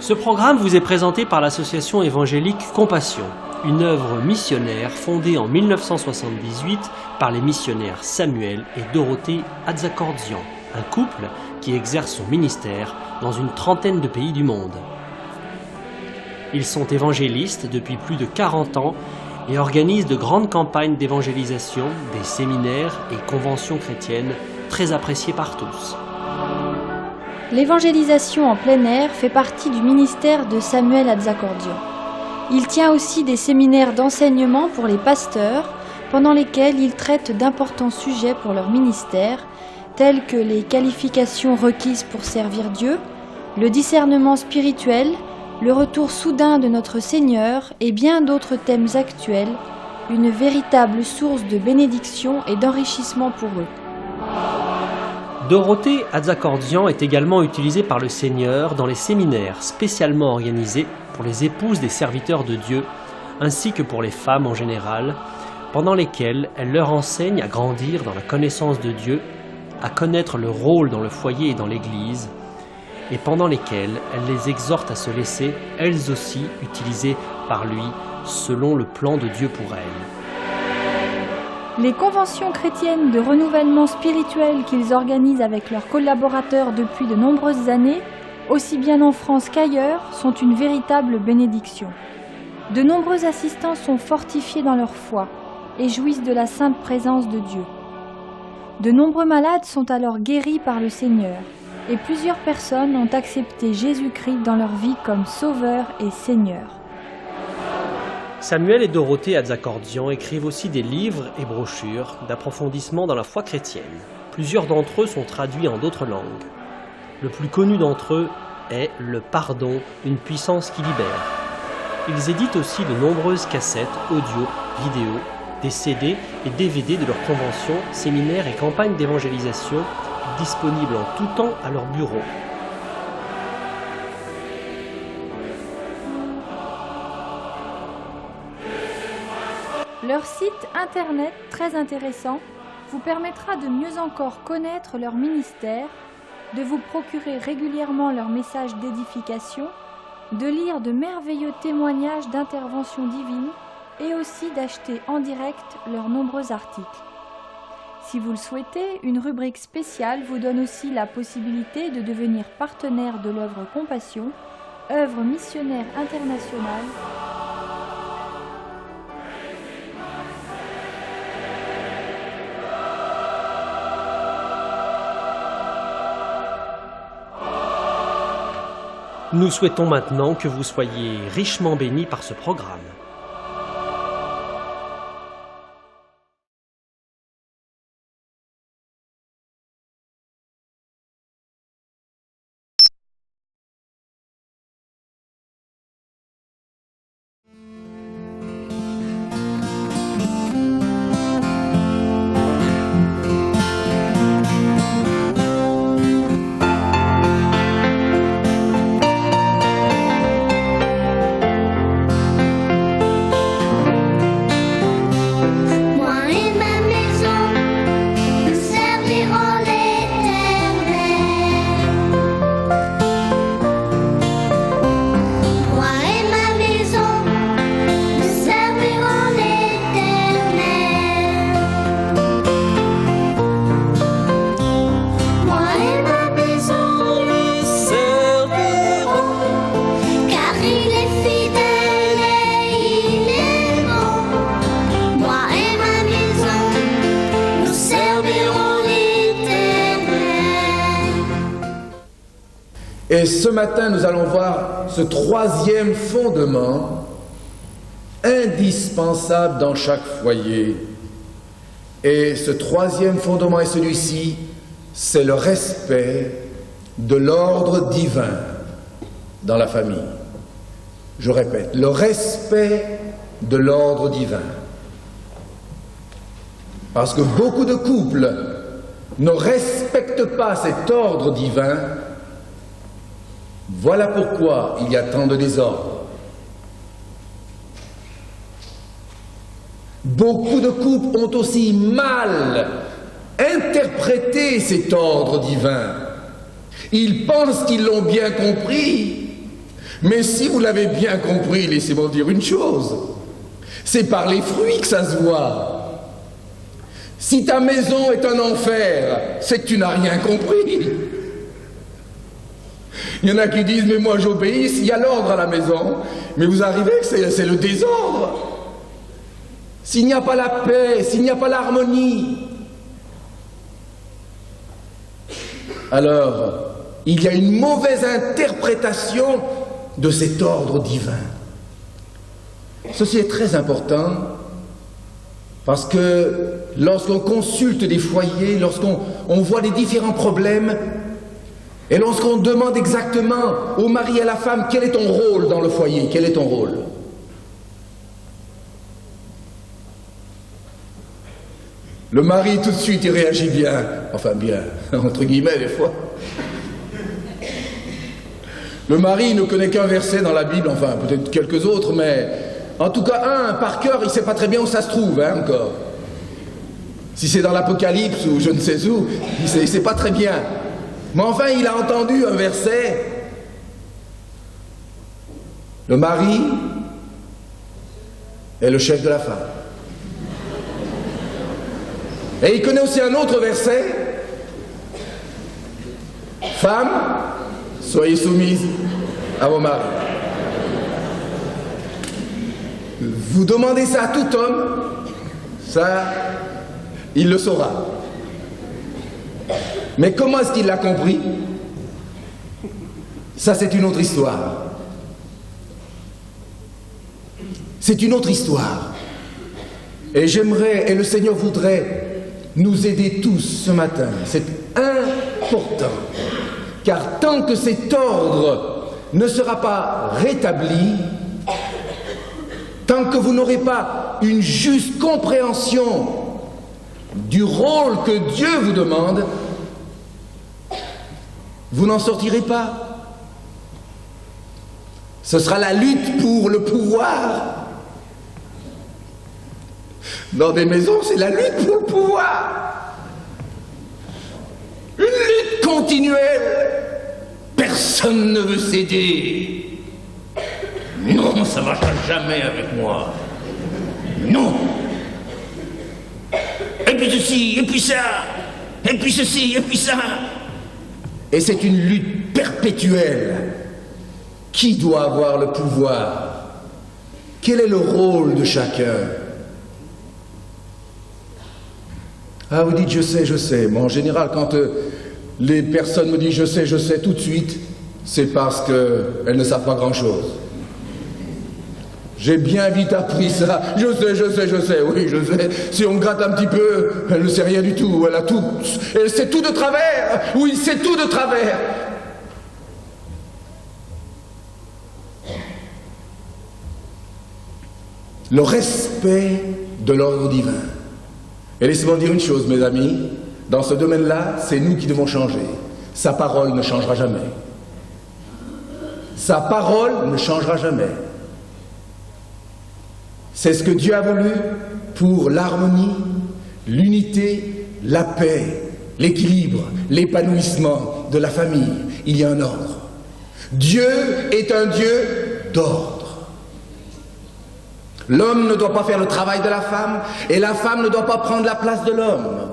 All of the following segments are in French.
Ce programme vous est présenté par l'association évangélique Compassion, une œuvre missionnaire fondée en 1978 par les missionnaires Samuel et Dorothée Atzakordzian, un couple qui exerce son ministère dans une trentaine de pays du monde. Ils sont évangélistes depuis plus de 40 ans et organisent de grandes campagnes d'évangélisation, des séminaires et conventions chrétiennes très appréciées par tous. L'évangélisation en plein air fait partie du ministère de Samuel Atzakordzian. Il tient aussi des séminaires d'enseignement pour les pasteurs, pendant lesquels il traite d'importants sujets pour leur ministère, tels que les qualifications requises pour servir Dieu, le discernement spirituel, le retour soudain de notre Seigneur et bien d'autres thèmes actuels, une véritable source de bénédiction et d'enrichissement pour eux. Dorothée Atzakordzian est également utilisée par le Seigneur dans les séminaires spécialement organisés pour les épouses des serviteurs de Dieu, ainsi que pour les femmes en général, pendant lesquels elle leur enseigne à grandir dans la connaissance de Dieu, à connaître leur rôle dans le foyer et dans l'Église, et pendant lesquels elle les exhorte à se laisser, elles aussi, utilisées par lui, selon le plan de Dieu pour elles. Les conventions chrétiennes de renouvellement spirituel qu'ils organisent avec leurs collaborateurs depuis de nombreuses années, aussi bien en France qu'ailleurs, sont une véritable bénédiction. De nombreux assistants sont fortifiés dans leur foi et jouissent de la sainte présence de Dieu. De nombreux malades sont alors guéris par le Seigneur et plusieurs personnes ont accepté Jésus-Christ dans leur vie comme Sauveur et Seigneur. Samuel et Dorothée Atzakordzian écrivent aussi des livres et brochures d'approfondissement dans la foi chrétienne. Plusieurs d'entre eux sont traduits en d'autres langues. Le plus connu d'entre eux est « Le pardon, une puissance qui libère ». Ils éditent aussi de nombreuses cassettes, audio, vidéo, des CD et DVD de leurs conventions, séminaires et campagnes d'évangélisation disponibles en tout temps à leur bureau. Leur site internet, très intéressant, vous permettra de mieux encore connaître leur ministère, de vous procurer régulièrement leurs messages d'édification, de lire de merveilleux témoignages d'intervention divine et aussi d'acheter en direct leurs nombreux articles. Si vous le souhaitez, une rubrique spéciale vous donne aussi la possibilité de devenir partenaire de l'œuvre Compassion, œuvre missionnaire internationale. Nous souhaitons maintenant que vous soyez richement bénis par ce programme. Et ce matin, nous allons voir ce troisième fondement indispensable dans chaque foyer. Et ce troisième fondement est celui-ci, c'est le respect de l'ordre divin dans la famille. Je répète, le respect de l'ordre divin. Parce que beaucoup de couples ne respectent pas cet ordre divin. Voilà pourquoi il y a tant de désordre. Beaucoup de couples ont aussi mal interprété cet ordre divin. Ils pensent qu'ils l'ont bien compris, Mais si vous l'avez bien compris, laissez-moi vous dire une chose. C'est par les fruits que ça se voit. Si ta maison est un enfer, c'est que tu n'as rien compris. Il y en a qui disent, mais moi j'obéis, il y a l'ordre à la maison. Mais vous arrivez que c'est le désordre. S'il n'y a pas la paix, s'il n'y a pas l'harmonie, alors il y a une mauvaise interprétation de cet ordre divin. Ceci est très important parce que lorsqu'on consulte des foyers, lorsqu'on voit les différents problèmes, et lorsqu'on demande exactement au mari et à la femme quel est ton rôle dans le foyer, quel est ton rôle? Le mari tout de suite il réagit bien, enfin bien, entre guillemets des fois. Le mari ne connaît qu'un verset dans la Bible, enfin peut-être quelques autres, mais en tout cas un par cœur, il ne sait pas très bien où ça se trouve, hein, encore. Si c'est dans l'Apocalypse ou je ne sais où, il ne sait pas très bien. Mais enfin, il a entendu un verset. Le mari est le chef de la femme. Et il connaît aussi un autre verset. Femmes, soyez soumises à vos maris. Vous demandez ça à tout homme, ça, il le saura. Mais comment est-ce qu'il l'a compris? Ça, c'est une autre histoire. C'est une autre histoire. Et j'aimerais, et le Seigneur voudrait nous aider tous ce matin. C'est important. Car tant que cet ordre ne sera pas rétabli, tant que vous n'aurez pas une juste compréhension du rôle que Dieu vous demande, vous n'en sortirez pas. Ce sera la lutte pour le pouvoir. Dans des maisons, c'est la lutte pour le pouvoir. Une lutte continuelle. Personne ne veut céder. Non, ça ne marchera jamais avec moi. Non. Et puis ceci, et puis ça, et puis ceci, et puis ça. Et c'est une lutte perpétuelle. Qui doit avoir le pouvoir? Quel est le rôle de chacun? Ah, vous dites je sais. Moi, en général, quand les personnes me disent je sais tout de suite, c'est parce qu'elles ne savent pas grand-chose. J'ai bien vite appris ça. Je sais, oui, je sais. Si on gratte un petit peu, elle ne sait rien du tout. Elle a tout. Elle sait tout de travers. Oui, c'est tout de travers. Le respect de l'ordre divin. Et laissez-moi dire une chose, mes amis, dans ce domaine-là, c'est nous qui devons changer. Sa parole ne changera jamais. Sa parole ne changera jamais. C'est ce que Dieu a voulu pour l'harmonie, l'unité, la paix, l'équilibre, l'épanouissement de la famille. Il y a un ordre. Dieu est un Dieu d'ordre. L'homme ne doit pas faire le travail de la femme et la femme ne doit pas prendre la place de l'homme.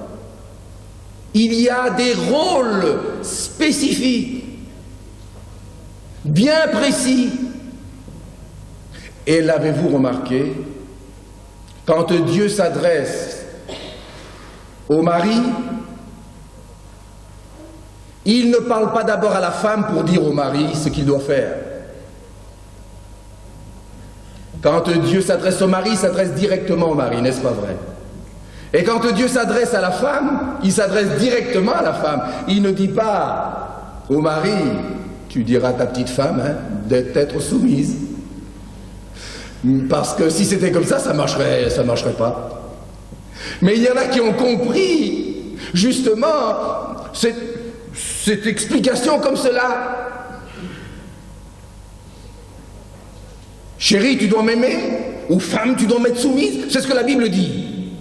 Il y a des rôles spécifiques, bien précis. Et l'avez-vous remarqué, quand Dieu s'adresse au mari, il ne parle pas d'abord à la femme pour dire au mari ce qu'il doit faire. Quand Dieu s'adresse au mari, il s'adresse directement au mari, n'est-ce pas vrai? Et quand Dieu s'adresse à la femme, il s'adresse directement à la femme. Il ne dit pas au mari, tu diras à ta petite femme d'être soumise. Parce que si c'était comme ça, ça marcherait pas. Mais il y en a qui ont compris, justement, cette explication comme cela. Chérie, tu dois m'aimer, ou femme, tu dois m'être soumise. C'est ce que la Bible dit.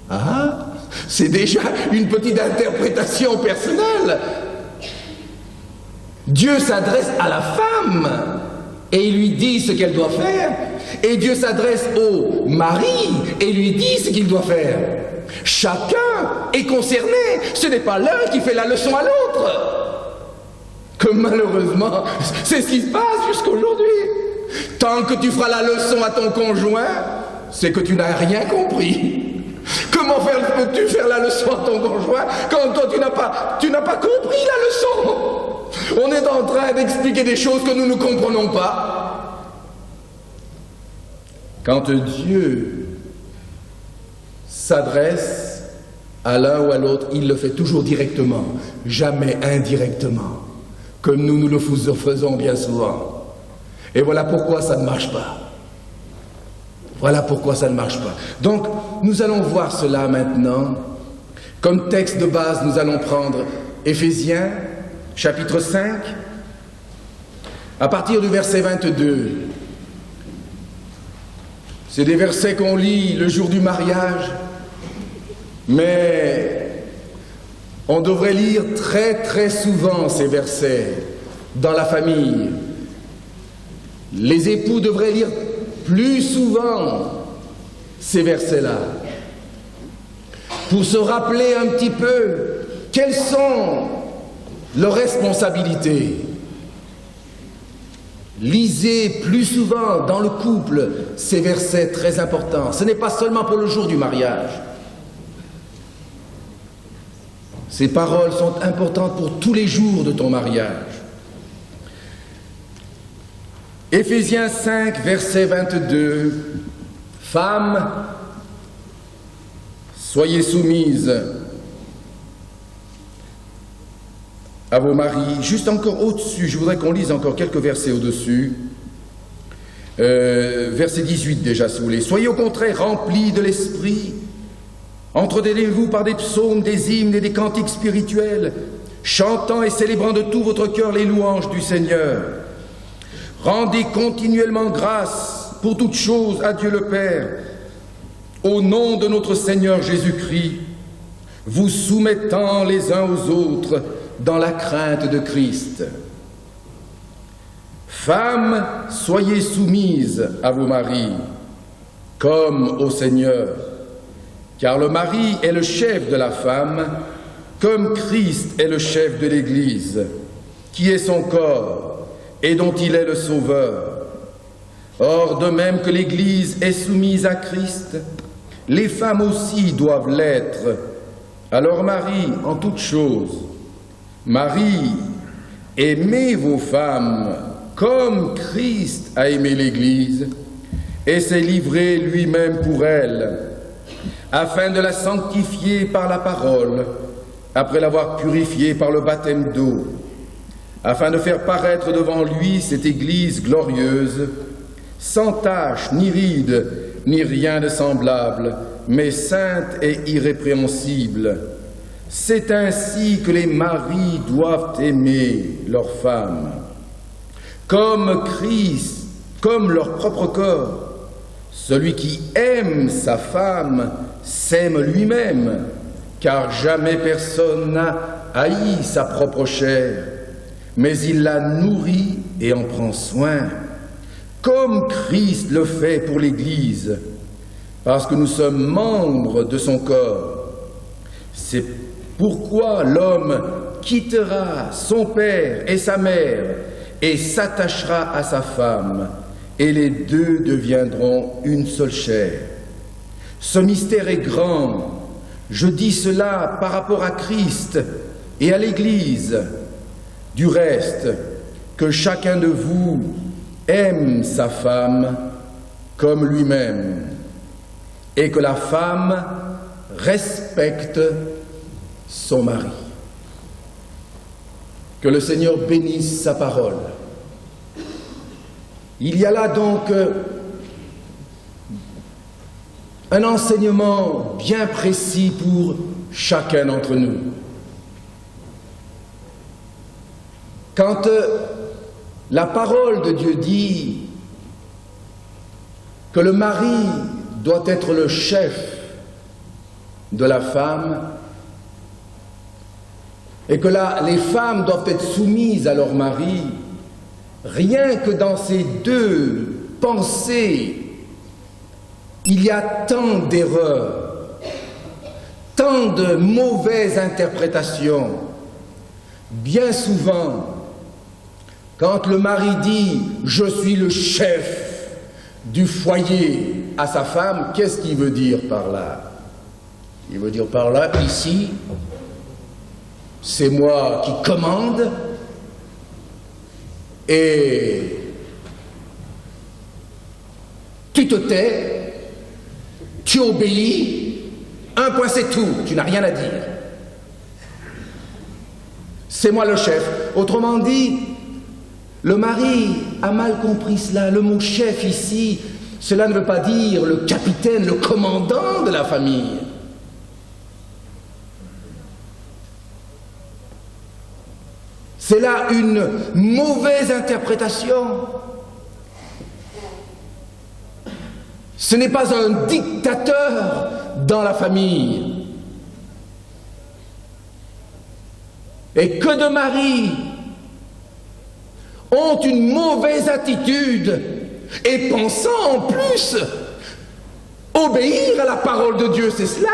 Ah, c'est déjà une petite interprétation personnelle. Dieu s'adresse à la femme et il lui dit ce qu'elle doit faire, et Dieu s'adresse au mari et lui dit ce qu'il doit faire. Chacun est concerné, ce n'est pas l'un qui fait la leçon à l'autre. Que malheureusement, c'est ce qui se passe jusqu'aujourd'hui. Tant que tu feras la leçon à ton conjoint, c'est que tu n'as rien compris. Comment peux-tu faire la leçon à ton conjoint quand toi tu n'as pas compris la leçon? On est en train d'expliquer des choses que nous ne comprenons pas. Quand Dieu s'adresse à l'un ou à l'autre, il le fait toujours directement, jamais indirectement, comme nous le faisons bien souvent. Et voilà pourquoi ça ne marche pas. Voilà pourquoi ça ne marche pas. Donc, nous allons voir cela maintenant. Comme texte de base, nous allons prendre Éphésiens, chapitre 5, à partir du verset 22. C'est des versets qu'on lit le jour du mariage, mais on devrait lire très très souvent ces versets dans la famille. Les époux devraient lire plus souvent ces versets-là, pour se rappeler un petit peu quelles sont leurs responsabilités. Lisez plus souvent dans le couple ces versets très importants. Ce n'est pas seulement pour le jour du mariage. Ces paroles sont importantes pour tous les jours de ton mariage. Éphésiens 5, verset 22. Femmes, soyez soumises à vos maris. Juste encore au-dessus, je voudrais qu'on lise encore quelques versets au-dessus. Verset 18 déjà, si vous voulez. Soyez au contraire remplis de l'esprit. Entretenez-vous par des psaumes, des hymnes et des cantiques spirituels, chantant et célébrant de tout votre cœur les louanges du Seigneur. Rendez continuellement grâce pour toutes choses à Dieu le Père, au nom de notre Seigneur Jésus-Christ, vous soumettant les uns aux autres dans la crainte de Christ. Femmes, soyez soumises à vos maris, comme au Seigneur, car le mari est le chef de la femme, comme Christ est le chef de l'Église, qui est son corps, et dont il est le sauveur. Or, de même que l'Église est soumise à Christ, les femmes aussi doivent l'être à leur mari en toutes choses. Marie, aimez vos femmes comme Christ a aimé l'Église et s'est livré lui-même pour elle, afin de la sanctifier par la parole, après l'avoir purifiée par le baptême d'eau, afin de faire paraître devant lui cette Église glorieuse, sans tache, ni ride, ni rien de semblable, mais sainte et irrépréhensible. C'est ainsi que les maris doivent aimer leurs femmes, comme Christ, comme leur propre corps. Celui qui aime sa femme s'aime lui-même, car jamais personne n'a haï sa propre chair, mais il la nourrit et en prend soin, comme Christ le fait pour l'Église, parce que nous sommes membres de son corps. C'est pourquoi l'homme quittera son père et sa mère et s'attachera à sa femme, et les deux deviendront une seule chair. Ce mystère est grand. Je dis cela par rapport à Christ et à l'Église. Du reste, que chacun de vous aime sa femme comme lui-même, et que la femme respecte son mari. Que le Seigneur bénisse sa parole. Il y a là donc un enseignement bien précis pour chacun d'entre nous. Quand la parole de Dieu dit que le mari doit être le chef de la femme et que les femmes doivent être soumises à leur mari, rien que dans ces deux pensées, il y a tant d'erreurs, tant de mauvaises interprétations. Bien souvent, quand le mari dit « je suis le chef du foyer » à sa femme, qu'est-ce qu'il veut dire par là? Il veut dire par là, ici, c'est moi qui commande et tu te tais, tu obéis, un point c'est tout, tu n'as rien à dire. C'est moi le chef. Autrement dit, le mari a mal compris cela. Le mot chef ici, cela ne veut pas dire le capitaine, le commandant de la famille. C'est là une mauvaise interprétation. Ce n'est pas un dictateur dans la famille. Et que de maris ont une mauvaise attitude et pensant en plus obéir à la parole de Dieu. C'est cela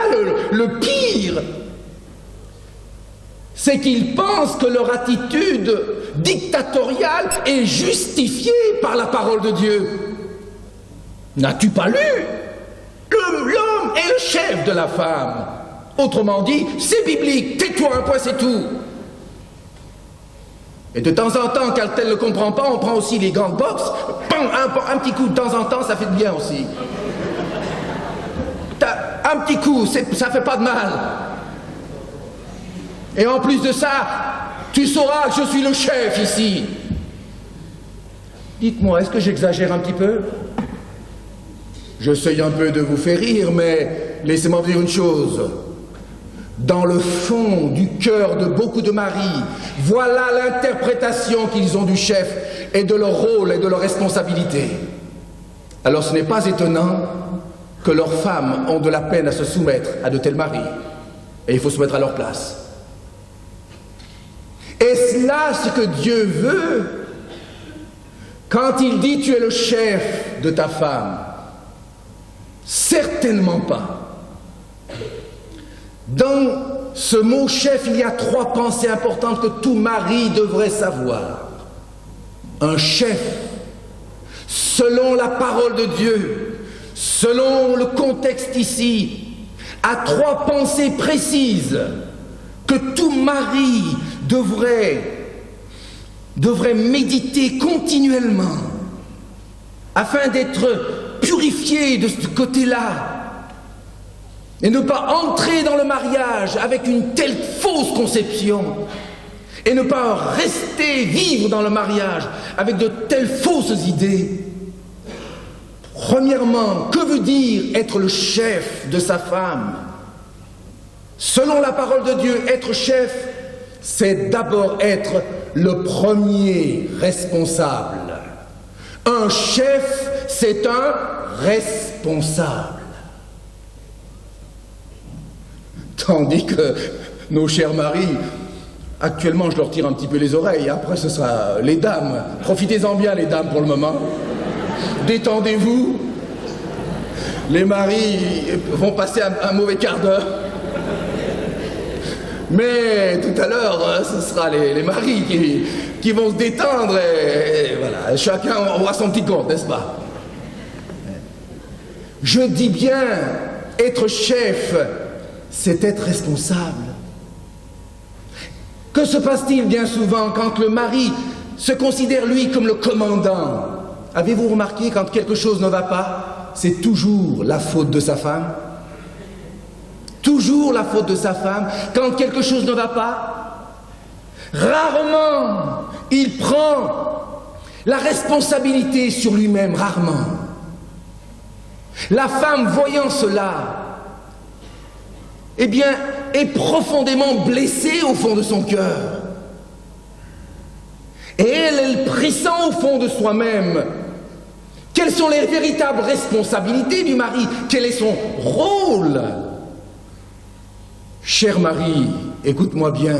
le pire. C'est qu'ils pensent que leur attitude dictatoriale est justifiée par la parole de Dieu. N'as-tu pas lu? L'homme est le chef de la femme. Autrement dit, c'est biblique. Tais-toi, un point, c'est tout. Et de temps en temps, quand elle ne comprend pas, on prend aussi les gants de boxe. Bam, un petit coup de temps en temps, ça fait de bien aussi. Un petit coup, ça fait pas de mal. Et en plus de ça, tu sauras que je suis le chef ici. Dites-moi, est-ce que j'exagère un petit peu? J'essaye un peu de vous faire rire, mais laissez-moi vous dire une chose. Dans le fond du cœur de beaucoup de maris, voilà l'interprétation qu'ils ont du chef et de leur rôle et de leur responsabilité. Alors ce n'est pas étonnant que leurs femmes ont de la peine à se soumettre à de tels maris. Et il faut se mettre à leur place. Est-ce là ce que Dieu veut quand il dit tu es le chef de ta femme? Certainement pas. Dans ce mot chef, il y a 3 pensées importantes que tout mari devrait savoir. Un chef, selon la parole de Dieu, selon le contexte ici, a 3 pensées précises que tout mari devrait méditer continuellement afin d'être purifié de ce côté-là et ne pas entrer dans le mariage avec une telle fausse conception et ne pas rester vivre dans le mariage avec de telles fausses idées. Premièrement, que veut dire être le chef de sa femme? Selon la parole de Dieu, être chef, c'est d'abord être le premier responsable. Un chef, c'est un responsable. Tandis que nos chers maris, actuellement je leur tire un petit peu les oreilles, après ce sera les dames. Profitez-en bien les dames pour le moment. Détendez-vous. Les maris vont passer un mauvais quart d'heure. Mais tout à l'heure, ce sera les maris qui vont se détendre et voilà, chacun aura son petit compte, n'est-ce pas? Je dis bien, être chef, c'est être responsable. Que se passe-t-il bien souvent quand le mari se considère lui comme le commandant? Avez-vous remarqué quand quelque chose ne va pas, c'est toujours la faute de sa femme? Toujours la faute de sa femme. Quand quelque chose ne va pas, rarement il prend la responsabilité sur lui-même, rarement. La femme, voyant cela, eh bien, est profondément blessée au fond de son cœur. Et elle pressent au fond de soi-même quelles sont les véritables responsabilités du mari, quel est son rôle. Cher mari, écoute-moi bien.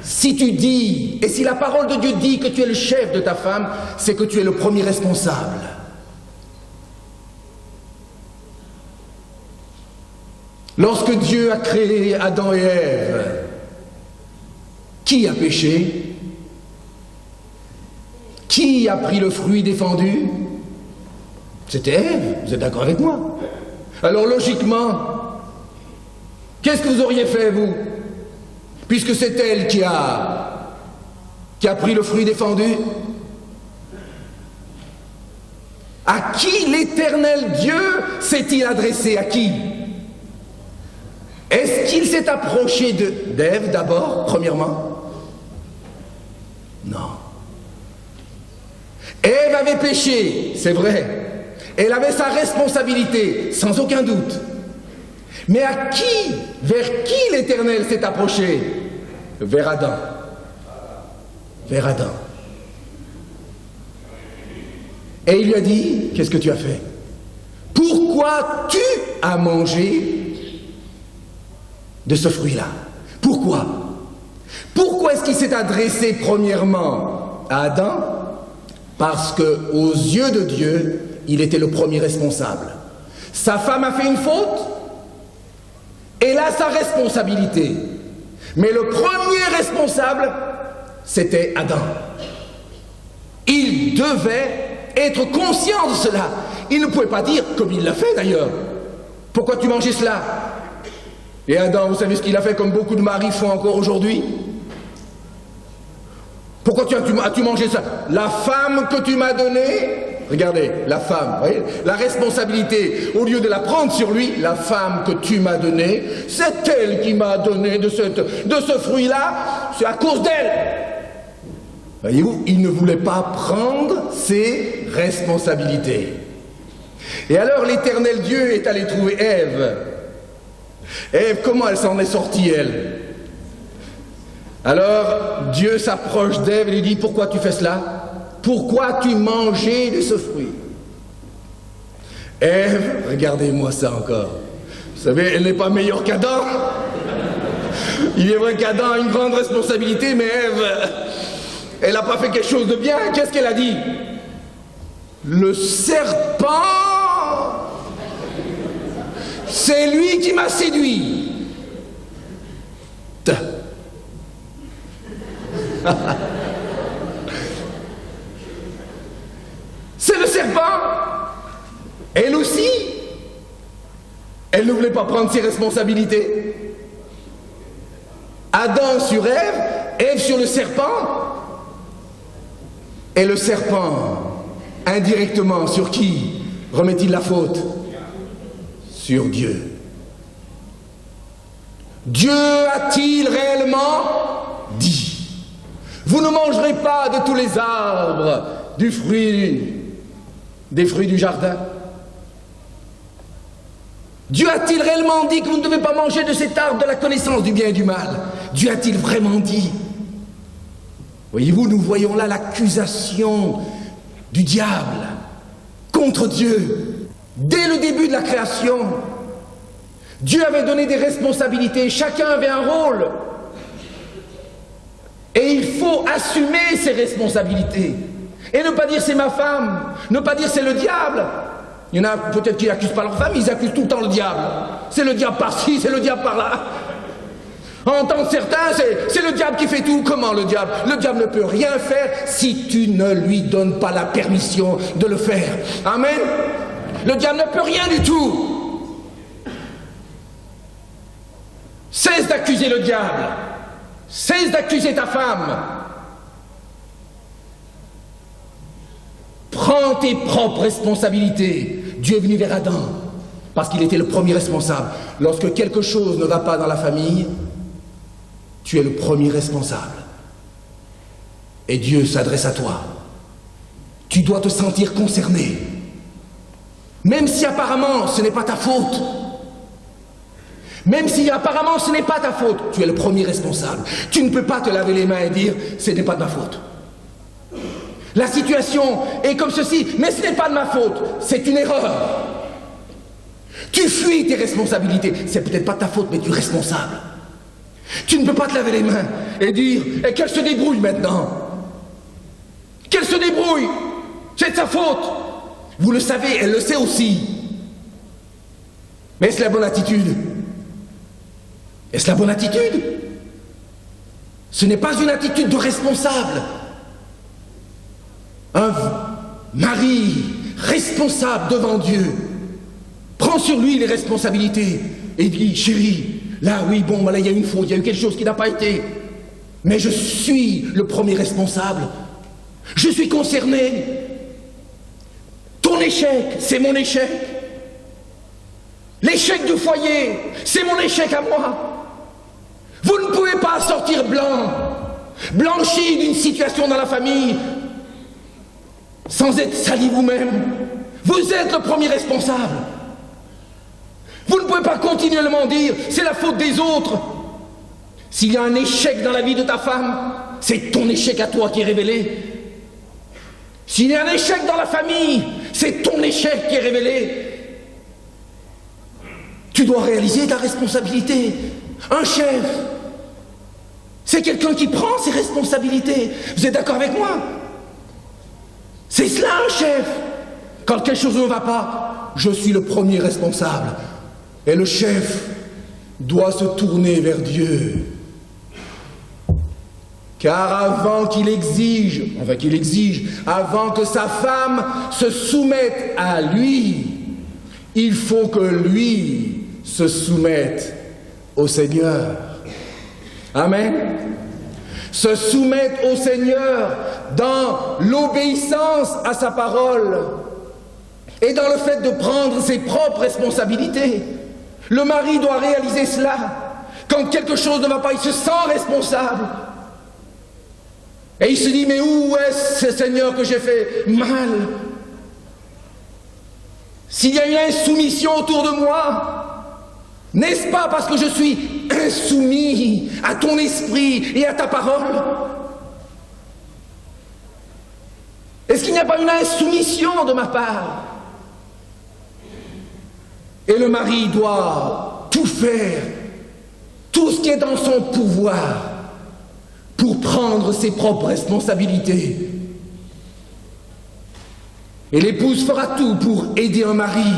Si tu dis, et si la parole de Dieu dit que tu es le chef de ta femme, c'est que tu es le premier responsable. Lorsque Dieu a créé Adam et Ève, qui a péché? Qui a pris le fruit défendu? C'était Ève, vous êtes d'accord avec moi? Alors logiquement, qu'est-ce que vous auriez fait, vous? Puisque c'est elle qui a pris le fruit défendu? À qui l'Éternel Dieu s'est-il adressé? À qui? Est-ce qu'il s'est approché d'Ève d'abord, premièrement? Non. Ève avait péché, c'est vrai. Elle avait sa responsabilité, sans aucun doute. Mais à qui, vers qui l'Éternel s'est approché? Vers Adam. Vers Adam. Et il lui a dit, qu'est-ce que tu as fait? Pourquoi tu as mangé de ce fruit-là? Pourquoi? Pourquoi est-ce qu'il s'est adressé premièrement à Adam? Parce que, aux yeux de Dieu, il était le premier responsable. Sa femme a fait une faute, elle a sa responsabilité. Mais le premier responsable, c'était Adam. Il devait être conscient de cela. Il ne pouvait pas dire, comme il l'a fait d'ailleurs, pourquoi tu mangeais cela? Et Adam, vous savez ce qu'il a fait, comme beaucoup de maris font encore aujourd'hui? Pourquoi as-tu mangé ça? La femme que tu m'as donnée, regardez, la femme, vous voyez, la responsabilité, au lieu de la prendre sur lui, la femme que tu m'as donnée, c'est elle qui m'a donné de ce fruit-là, c'est à cause d'elle. Voyez-vous, il ne voulait pas prendre ses responsabilités. Et alors l'Éternel Dieu est allé trouver Ève. Ève, comment elle s'en est sortie, elle? Alors Dieu s'approche d'Ève et lui dit, pourquoi tu fais cela? Pourquoi tu mangeais de ce fruit? Ève, regardez-moi ça encore. Vous savez, elle n'est pas meilleure qu'Adam. Il est vrai qu'Adam a une grande responsabilité, mais Ève, elle n'a pas fait quelque chose de bien. Qu'est-ce qu'elle a dit? Le serpent, c'est lui qui m'a séduit. C'est le serpent. Elle aussi, elle ne voulait pas prendre ses responsabilités. Adam sur Ève, Ève sur le serpent. Et le serpent, indirectement, sur qui remet-il la faute? Sur Dieu. Dieu a-t-il réellement dit: vous ne mangerez pas de tous les arbres des fruits du jardin? Dieu a-t-il réellement dit que vous ne devez pas manger de cet arbre de la connaissance du bien et du mal? Dieu a-t-il vraiment dit? Voyez-vous, nous voyons là l'accusation du diable contre Dieu. Dès le début de la création, Dieu avait donné des responsabilités, chacun avait un rôle. Et il faut assumer ses responsabilités. Et ne pas dire c'est ma femme, ne pas dire c'est le diable. Il y en a peut-être qui n'accusent pas leur femme, ils accusent tout le temps le diable. C'est le diable par-ci, c'est le diable par-là. En tant que certains, c'est le diable qui fait tout. Comment le diable? Le diable ne peut rien faire si tu ne lui donnes pas la permission de le faire. Amen. Le diable ne peut rien du tout. Cesse d'accuser le diable. Cesse d'accuser ta femme. Prends tes propres responsabilités. Dieu est venu vers Adam parce qu'il était le premier responsable. Lorsque quelque chose ne va pas dans la famille, tu es le premier responsable. Et Dieu s'adresse à toi. Tu dois te sentir concerné. Même si apparemment ce n'est pas ta faute. Même si apparemment ce n'est pas ta faute, tu es le premier responsable. Tu ne peux pas te laver les mains et dire « ce n'est pas de ma faute ». La situation est comme ceci, mais ce n'est pas de ma faute, c'est une erreur. Tu fuis tes responsabilités, c'est peut-être pas de ta faute, mais tu es responsable. Tu ne peux pas te laver les mains et dire « qu'elle se débrouille maintenant ». Qu'elle se débrouille, c'est de sa faute. Vous le savez, elle le sait aussi. Mais est-ce la bonne attitude? Est-ce la bonne attitude? Ce n'est pas une attitude de responsable. Un mari responsable devant Dieu prend sur lui les responsabilités et dit « Chérie, là oui, bon, là il y a une faute, il y a eu quelque chose qui n'a pas été. Mais je suis le premier responsable. Je suis concerné. Ton échec, c'est mon échec. L'échec du foyer, c'est mon échec à moi. Vous ne pouvez pas sortir blanchi d'une situation dans la famille, sans être sali vous-même. Vous êtes le premier responsable. Vous ne pouvez pas continuellement dire « c'est la faute des autres ». S'il y a un échec dans la vie de ta femme, c'est ton échec à toi qui est révélé. S'il y a un échec dans la famille, c'est ton échec qui est révélé. Tu dois réaliser ta responsabilité. Un chef, c'est quelqu'un qui prend ses responsabilités. Vous êtes d'accord avec moi? C'est cela un chef. Quand quelque chose ne va pas, je suis le premier responsable. Et le chef doit se tourner vers Dieu. Car avant avant que sa femme se soumette à lui, il faut que lui se soumette au Seigneur. Amen. Se soumettre au Seigneur dans l'obéissance à sa parole et dans le fait de prendre ses propres responsabilités. Le mari doit réaliser cela. Quand quelque chose ne va pas, il se sent responsable. Et il se dit, mais où est-ce, Seigneur, que j'ai fait mal? S'il y a une insoumission autour de moi, n'est-ce pas parce que je suis insoumis à ton esprit et à ta parole? Est-ce qu'il n'y a pas une insoumission de ma part? Et le mari doit tout faire, tout ce qui est dans son pouvoir, pour prendre ses propres responsabilités. Et l'épouse fera tout pour aider un mari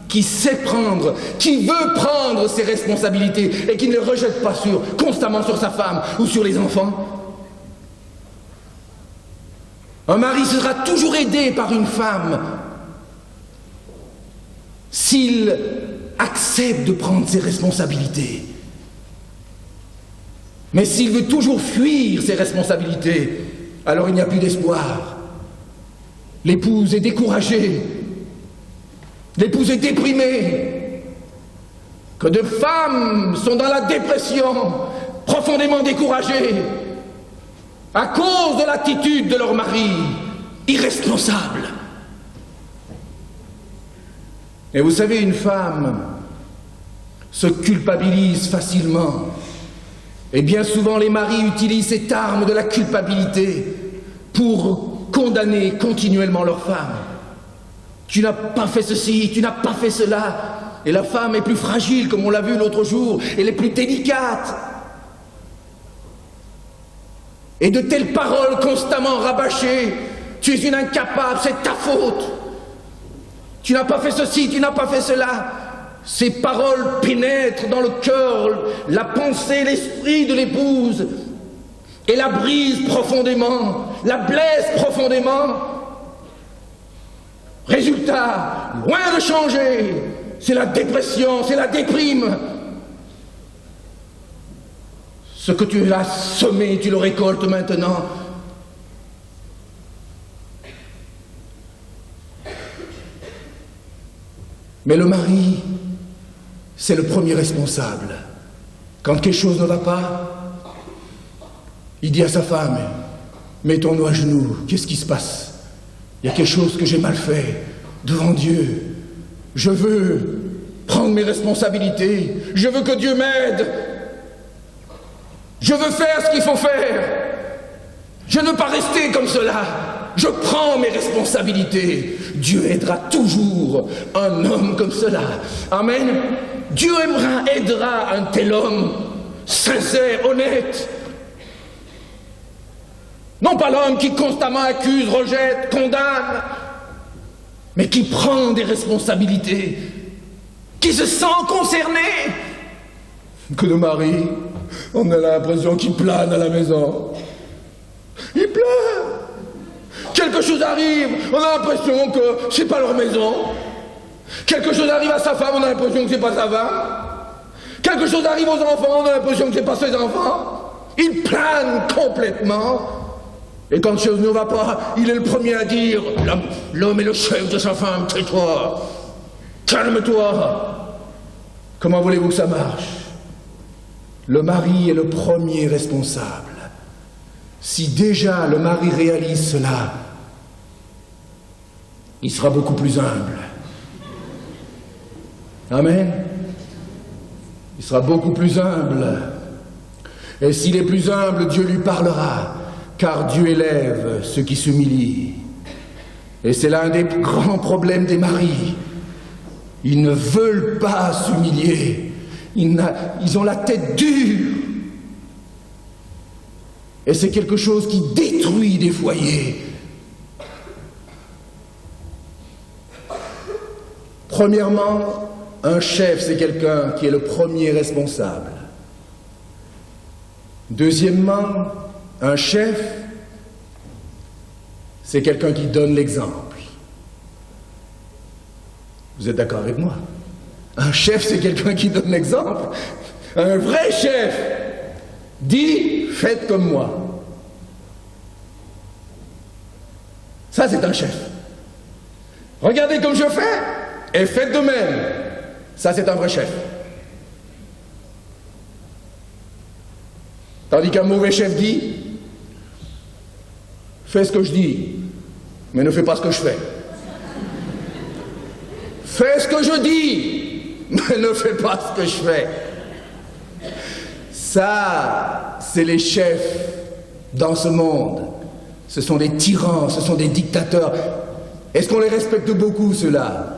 qui sait prendre, qui veut prendre ses responsabilités et qui ne les rejette pas constamment sur sa femme ou sur les enfants. Un mari sera toujours aidé par une femme s'il accepte de prendre ses responsabilités. Mais s'il veut toujours fuir ses responsabilités, alors il n'y a plus d'espoir. L'épouse est découragée. L'épouse est déprimée. Que de femmes sont dans la dépression, profondément découragées, à cause de l'attitude de leur mari, irresponsable. Et vous savez, une femme se culpabilise facilement. Et bien souvent, les maris utilisent cette arme de la culpabilité pour condamner continuellement leur femme. Tu n'as pas fait ceci, tu n'as pas fait cela. Et la femme est plus fragile, comme on l'a vu l'autre jour, elle est plus délicate. Et de telles paroles constamment rabâchées, tu es une incapable, c'est ta faute. Tu n'as pas fait ceci, tu n'as pas fait cela. Ces paroles pénètrent dans le cœur, la pensée, l'esprit de l'épouse et la brisent profondément, la blessent profondément. Résultat, loin de changer, c'est la dépression, c'est la déprime. Ce que tu as semé, tu le récoltes maintenant. Mais le mari, c'est le premier responsable. Quand quelque chose ne va pas, il dit à sa femme, mettons-nous à genoux, qu'est-ce qui se passe? Il y a quelque chose que j'ai mal fait devant Dieu. Je veux prendre mes responsabilités. Je veux que Dieu m'aide. Je veux faire ce qu'il faut faire. Je ne veux pas rester comme cela. Je prends mes responsabilités. Dieu aidera toujours un homme comme cela. Amen. Dieu aidera un tel homme sincère, honnête. Non pas l'homme qui constamment accuse, rejette, condamne, mais qui prend des responsabilités, qui se sent concerné. Que le mari, on a l'impression qu'il plane à la maison. Il plane. Quelque chose arrive, on a l'impression que c'est pas leur maison. Quelque chose arrive à sa femme, on a l'impression que c'est pas sa femme. Quelque chose arrive aux enfants, on a l'impression que c'est pas ses enfants. Il plane complètement. Et quand chose ne va pas, il est le premier à dire « L'homme est le chef de sa femme, tais-toi, calme-toi ». Comment voulez-vous que ça marche? Le mari est le premier responsable. Si déjà le mari réalise cela, il sera beaucoup plus humble. Amen. Il sera beaucoup plus humble. Et s'il est plus humble, Dieu lui parlera, car Dieu élève ceux qui s'humilient. Et c'est l'un des grands problèmes des maris. Ils ne veulent pas s'humilier. Ils ont la tête dure. Et c'est quelque chose qui détruit des foyers. Premièrement, un chef, c'est quelqu'un qui est le premier responsable. Deuxièmement, un chef, c'est quelqu'un qui donne l'exemple. Vous êtes d'accord avec moi? Un chef, c'est quelqu'un qui donne l'exemple. Un vrai chef dit « faites comme moi ». Ça, c'est un chef. Regardez comme je fais et faites de même. Ça, c'est un vrai chef. Tandis qu'un mauvais chef dit « fais ce que je dis, mais ne fais pas ce que je fais. Fais ce que je dis, mais ne fais pas ce que je fais. » Ça, c'est les chefs dans ce monde. Ce sont des tyrans, ce sont des dictateurs. Est-ce qu'on les respecte beaucoup, ceux-là?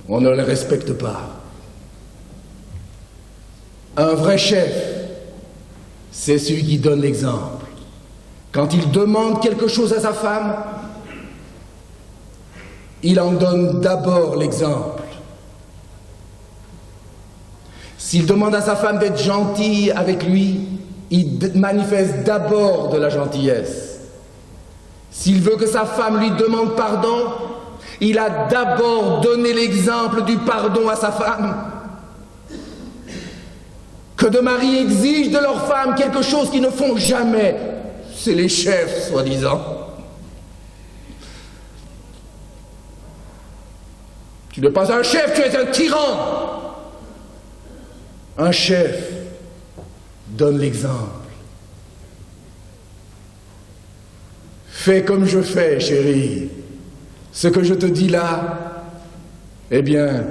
On ne les respecte pas. Un vrai chef, c'est celui qui donne l'exemple. Quand il demande quelque chose à sa femme, il en donne d'abord l'exemple. S'il demande à sa femme d'être gentille avec lui, il manifeste d'abord de la gentillesse. S'il veut que sa femme lui demande pardon, il a d'abord donné l'exemple du pardon à sa femme. Que de maris exigent de leur femme quelque chose qu'ils ne font jamais, c'est les chefs, soi-disant. Tu n'es pas un chef, tu es un tyran. Un chef donne l'exemple. Fais comme je fais, chérie. Ce que je te dis là, eh bien,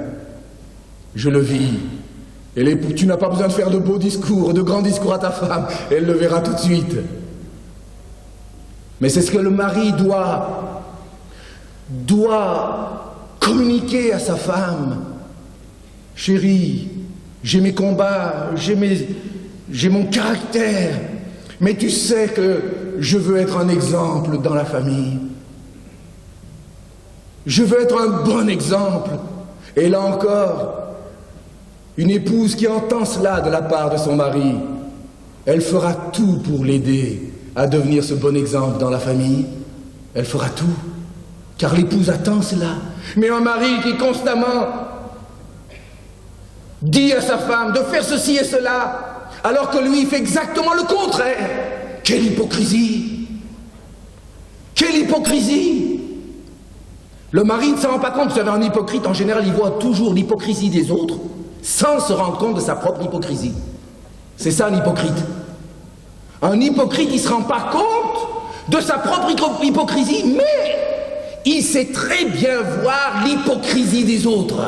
je le vis. Et tu n'as pas besoin de faire de beaux discours, de grands discours à ta femme. Elle le verra tout de suite. Mais c'est ce que le mari doit communiquer à sa femme. Chérie, j'ai mes combats, j'ai mon caractère, mais tu sais que je veux être un exemple dans la famille. Je veux être un bon exemple. Et là encore, une épouse qui entend cela de la part de son mari, elle fera tout pour l'aider à devenir ce bon exemple dans la famille. Elle fera tout, car l'épouse attend cela. Mais un mari qui constamment dit à sa femme de faire ceci et cela, alors que lui fait exactement le contraire. Quelle hypocrisie! Quelle hypocrisie! Le mari ne s'en rend pas compte. Vous savez, un hypocrite, en général, il voit toujours l'hypocrisie des autres sans se rendre compte de sa propre hypocrisie. C'est ça un hypocrite. Un hypocrite, il ne se rend pas compte de sa propre hypocrisie, mais il sait très bien voir l'hypocrisie des autres.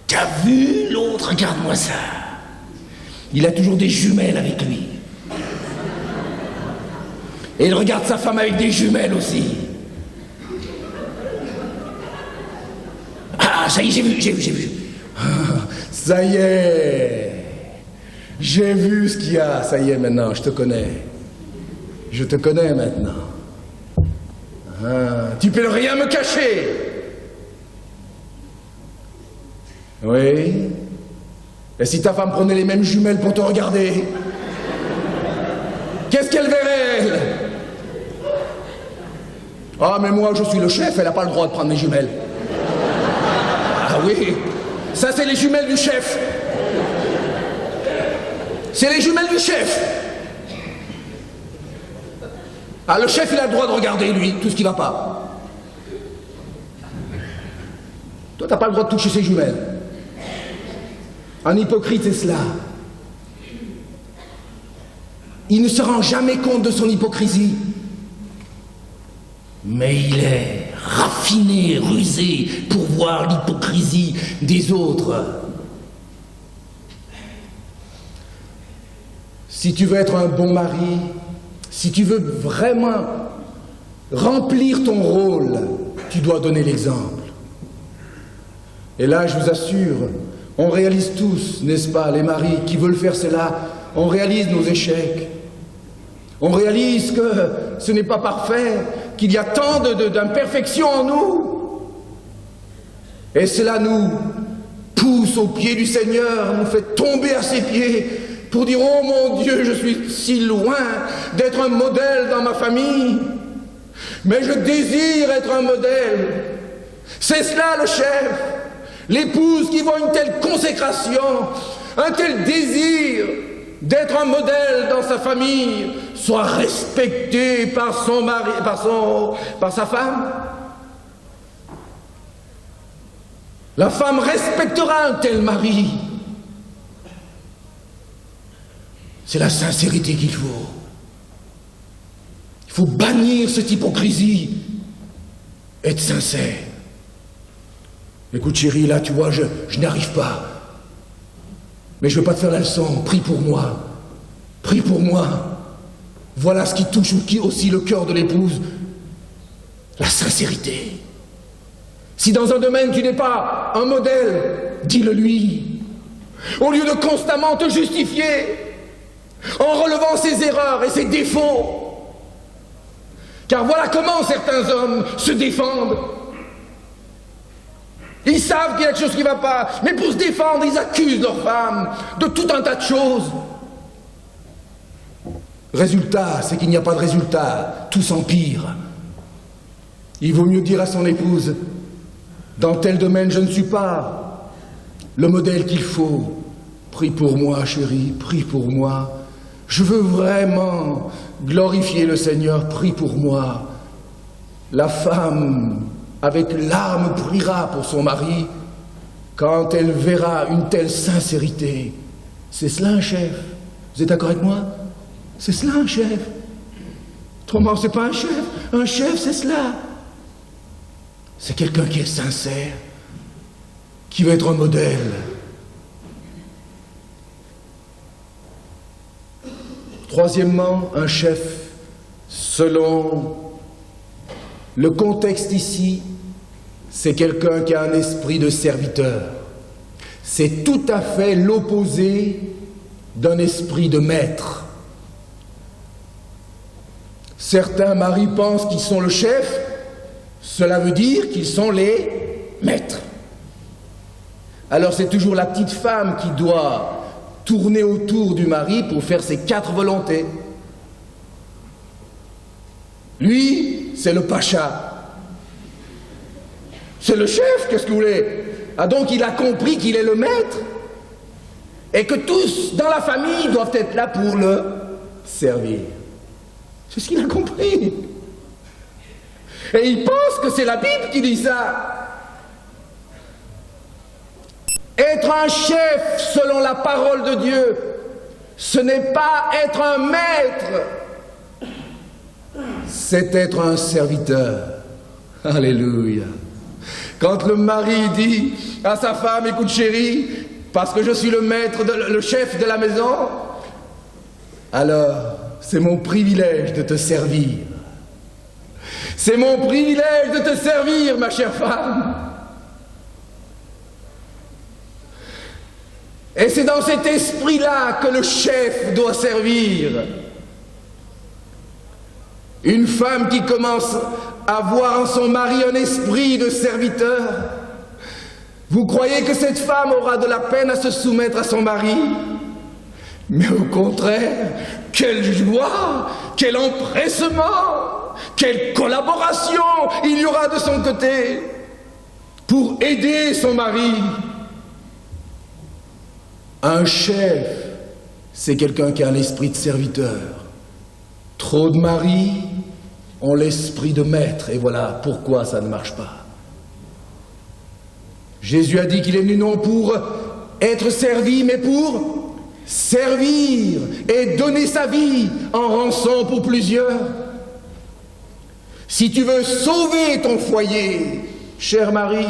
T'as vu l'autre? Regarde-moi ça. Il a toujours des jumelles avec lui. Et il regarde sa femme avec des jumelles aussi. Ah, ça y est, j'ai vu. Ah, Ça y est. J'ai vu ce qu'il y a. Ça y est, maintenant, je te connais. Je te connais maintenant. Ah, tu peux rien me cacher. Oui. Et si ta femme prenait les mêmes jumelles pour te regarder, qu'est-ce qu'elle verrait, elle? Ah, mais moi, je suis le chef, elle n'a pas le droit de prendre mes jumelles. Ah oui, ça, c'est les jumelles du chef. C'est les jumelles du chef. Ah, le chef, il a le droit de regarder, lui, tout ce qui va pas. Toi, t'as pas le droit de toucher ses jumelles. Un hypocrite, c'est cela. Il ne se rend jamais compte de son hypocrisie. Mais il est raffiné, rusé, pour voir l'hypocrisie des autres. Si tu veux être un bon mari, si tu veux vraiment remplir ton rôle, tu dois donner l'exemple. Et là, je vous assure, on réalise tous, n'est-ce pas, les maris qui veulent faire cela, on réalise nos échecs. On réalise que ce n'est pas parfait, qu'il y a tant d'imperfections en nous. Et cela nous pousse aux pieds du Seigneur, nous fait tomber à ses pieds pour dire « Oh mon Dieu, je suis si loin d'être un modèle dans ma famille, mais je désire être un modèle. » C'est cela le chef, l'épouse qui voit une telle consécration, un tel désir d'être un modèle dans sa famille, soit respecté par son mari, par sa femme. La femme respectera un tel mari. C'est la sincérité qu'il faut. Il faut bannir cette hypocrisie. Être sincère. Écoute chérie, là tu vois, je n'arrive pas. Mais je ne veux pas te faire la leçon. Prie pour moi. Prie pour moi. Voilà ce qui touche aussi le cœur de l'épouse. La sincérité. Si dans un domaine tu n'es pas un modèle, dis-le lui. Au lieu de constamment te justifier en relevant ses erreurs et ses défauts. Car voilà comment certains hommes se défendent. Ils savent qu'il y a quelque chose qui ne va pas, mais pour se défendre, ils accusent leur femme de tout un tas de choses. Résultat, c'est qu'il n'y a pas de résultat, tout s'empire. Il vaut mieux dire à son épouse, dans tel domaine, je ne suis pas le modèle qu'il faut. Prie pour moi, chérie, prie pour moi. Je veux vraiment glorifier le Seigneur, prie pour moi. La femme, avec larmes, priera pour son mari quand elle verra une telle sincérité. C'est cela un chef. Vous êtes d'accord avec moi? C'est cela un chef. Autrement, c'est pas un chef. Un chef, c'est cela. C'est quelqu'un qui est sincère, qui veut être un modèle. Troisièmement, un chef, selon le contexte ici, c'est quelqu'un qui a un esprit de serviteur. C'est tout à fait l'opposé d'un esprit de maître. Certains maris pensent qu'ils sont le chef, cela veut dire qu'ils sont les maîtres. Alors c'est toujours la petite femme qui doit tourner autour du mari pour faire ses 4 volontés. Lui, c'est le pacha. C'est le chef, qu'est-ce que vous voulez? Ah donc il a compris qu'il est le maître et que tous dans la famille doivent être là pour le servir. C'est ce qu'il a compris. Et il pense que c'est la Bible qui dit ça. Être un chef selon la parole de Dieu, ce n'est pas être un maître, c'est être un serviteur. Alléluia. Quand le mari dit à sa femme, écoute chérie, parce que je suis le maître, le chef de la maison, alors c'est mon privilège de te servir. C'est mon privilège de te servir, ma chère femme. Et c'est dans cet esprit-là que le chef doit servir. Une femme qui commence à voir en son mari un esprit de serviteur, vous croyez que cette femme aura de la peine à se soumettre à son mari? Mais au contraire, quelle joie, quel empressement, quelle collaboration il y aura de son côté pour aider son mari. Un chef, c'est quelqu'un qui a l'esprit de serviteur. Trop de maris ont l'esprit de maître, et voilà pourquoi ça ne marche pas. Jésus a dit qu'il est venu non pour être servi, mais pour servir et donner sa vie en rançon pour plusieurs. Si tu veux sauver ton foyer, cher mari,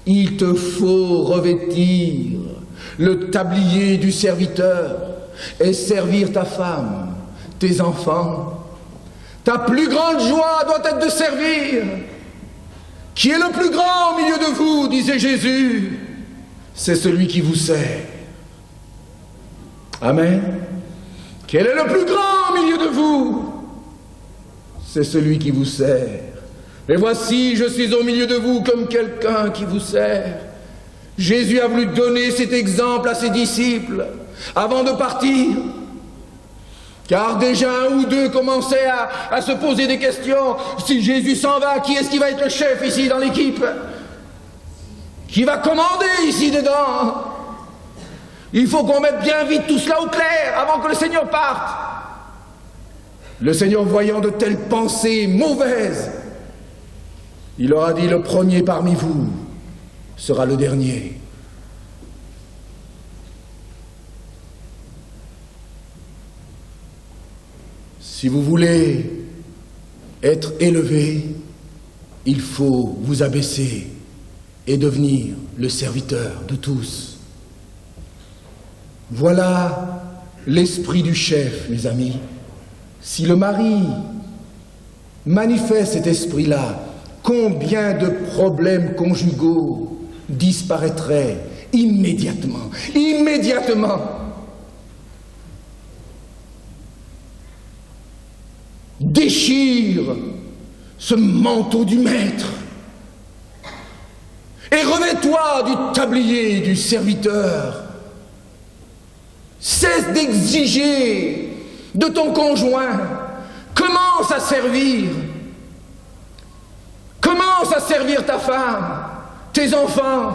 il te faut revêtir le tablier du serviteur et servir ta femme, tes enfants. Ta plus grande joie doit être de servir. Qui est le plus grand au milieu de vous, disait Jésus? C'est celui qui vous sert. Amen. Quel est le plus grand au milieu de vous? C'est celui qui vous sert. Et voici, je suis au milieu de vous comme quelqu'un qui vous sert. Jésus a voulu donner cet exemple à ses disciples avant de partir. Car déjà un ou deux commençaient à se poser des questions. Si Jésus s'en va, qui est-ce qui va être le chef ici dans l'équipe? Qui va commander ici dedans? Il faut qu'on mette bien vite tout cela au clair avant que le Seigneur parte. Le Seigneur, voyant de telles pensées mauvaises, il leur a dit: le premier parmi vous sera le dernier. Si vous voulez être élevé, il faut vous abaisser et devenir le serviteur de tous. Voilà l'esprit du chef, mes amis. Si le mari manifeste cet esprit-là, combien de problèmes conjugaux disparaîtraient immédiatement, immédiatement. Déchire ce manteau du maître et revêt-toi du tablier du serviteur. Cesse d'exiger de ton conjoint. Commence à servir. Commence à servir ta femme, tes enfants.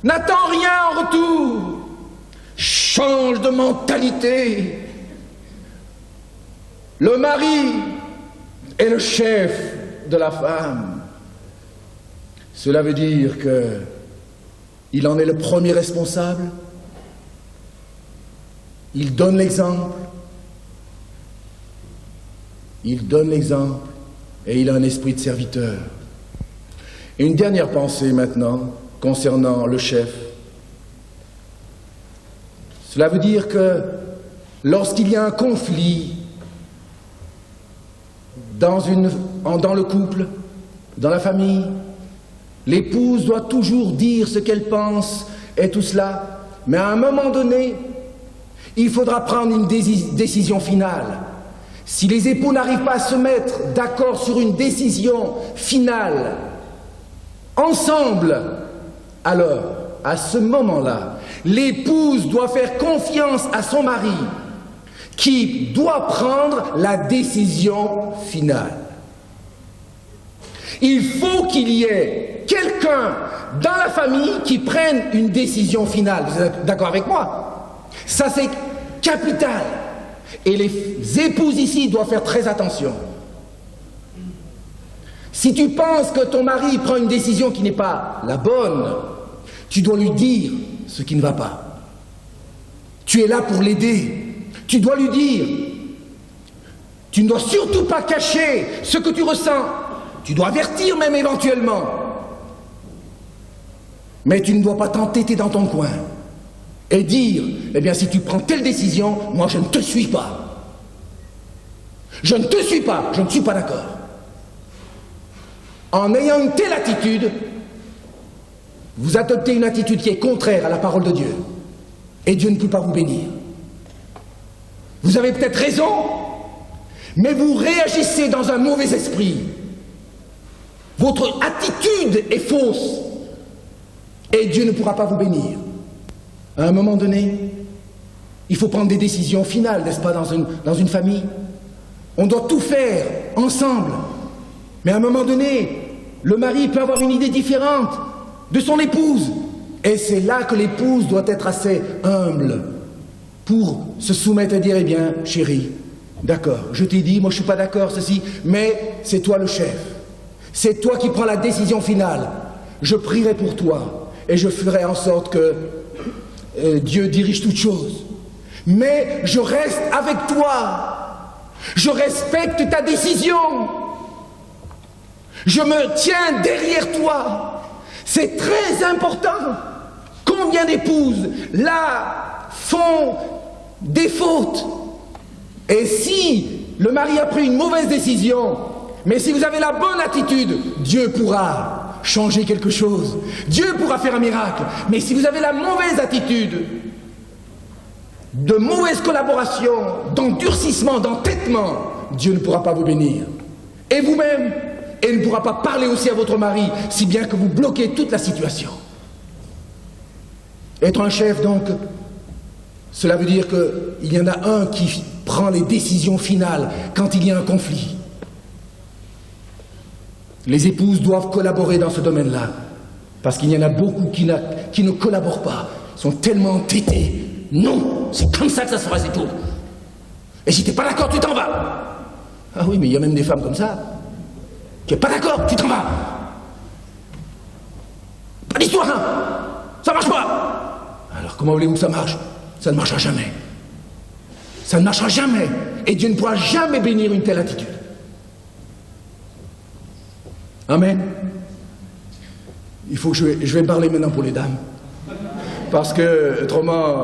N'attends rien en retour. Change de mentalité. Le mari est le chef de la femme. Cela veut dire qu'il en est le premier responsable. Il donne l'exemple. Il donne l'exemple et il a un esprit de serviteur. Et une dernière pensée maintenant concernant le chef. Cela veut dire que lorsqu'il y a un conflit dans le couple, dans la famille, l'épouse doit toujours dire ce qu'elle pense et tout cela, mais à un moment donné, il faudra prendre une décision finale. Si les époux n'arrivent pas à se mettre d'accord sur une décision finale, ensemble, alors, à ce moment-là, l'épouse doit faire confiance à son mari, qui doit prendre la décision finale. Il faut qu'il y ait quelqu'un dans la famille qui prenne une décision finale. Vous êtes d'accord avec moi? Ça, c'est capital. Et les épouses ici doivent faire très attention. Si tu penses que ton mari prend une décision qui n'est pas la bonne, tu dois lui dire ce qui ne va pas. Tu es là pour l'aider. Tu dois lui dire. Tu ne dois surtout pas cacher ce que tu ressens. Tu dois avertir même éventuellement. Mais tu ne dois pas t'entêter dans ton coin et dire, eh bien si tu prends telle décision, moi je ne te suis pas. Je ne te suis pas, je ne suis pas d'accord. En ayant une telle attitude, vous adoptez une attitude qui est contraire à la parole de Dieu, et Dieu ne peut pas vous bénir. Vous avez peut-être raison, mais vous réagissez dans un mauvais esprit. Votre attitude est fausse, et Dieu ne pourra pas vous bénir. À un moment donné, il faut prendre des décisions finales, n'est-ce pas, dans une famille. On doit tout faire ensemble. Mais à un moment donné, le mari peut avoir une idée différente de son épouse. Et c'est là que l'épouse doit être assez humble pour se soumettre et dire, eh bien, chérie, d'accord, je t'ai dit, moi je ne suis pas d'accord, ceci, mais c'est toi le chef. C'est toi qui prends la décision finale. Je prierai pour toi et je ferai en sorte que Dieu dirige toutes choses. Mais je reste avec toi. Je respecte ta décision. Je me tiens derrière toi. C'est très important. Combien d'épouses, là, font des fautes. Et si le mari a pris une mauvaise décision, mais si vous avez la bonne attitude, Dieu pourra changer quelque chose. Dieu pourra faire un miracle. Mais si vous avez la mauvaise attitude, de mauvaise collaboration, d'endurcissement, d'entêtement, Dieu ne pourra pas vous bénir. Et vous-même, et il ne pourra pas parler aussi à votre mari, si bien que vous bloquez toute la situation. Être un chef, donc, cela veut dire qu'il y en a un qui prend les décisions finales quand il y a un conflit. Les épouses doivent collaborer dans ce domaine-là, parce qu'il y en a beaucoup qui ne collaborent pas, sont tellement entêtés. Non, c'est comme ça que ça se fera, c'est tout. Et si t'es pas d'accord, tu t'en vas. Ah oui, mais il y a même des femmes comme ça. Tu n'es pas d'accord, tu t'en vas. Pas d'histoire, hein. Ça marche pas. Alors comment voulez-vous que ça marche? Ça ne marchera jamais. Ça ne marchera jamais. Et Dieu ne pourra jamais bénir une telle attitude. Amen. Il faut que je vais parler maintenant pour les dames. Parce que, autrement...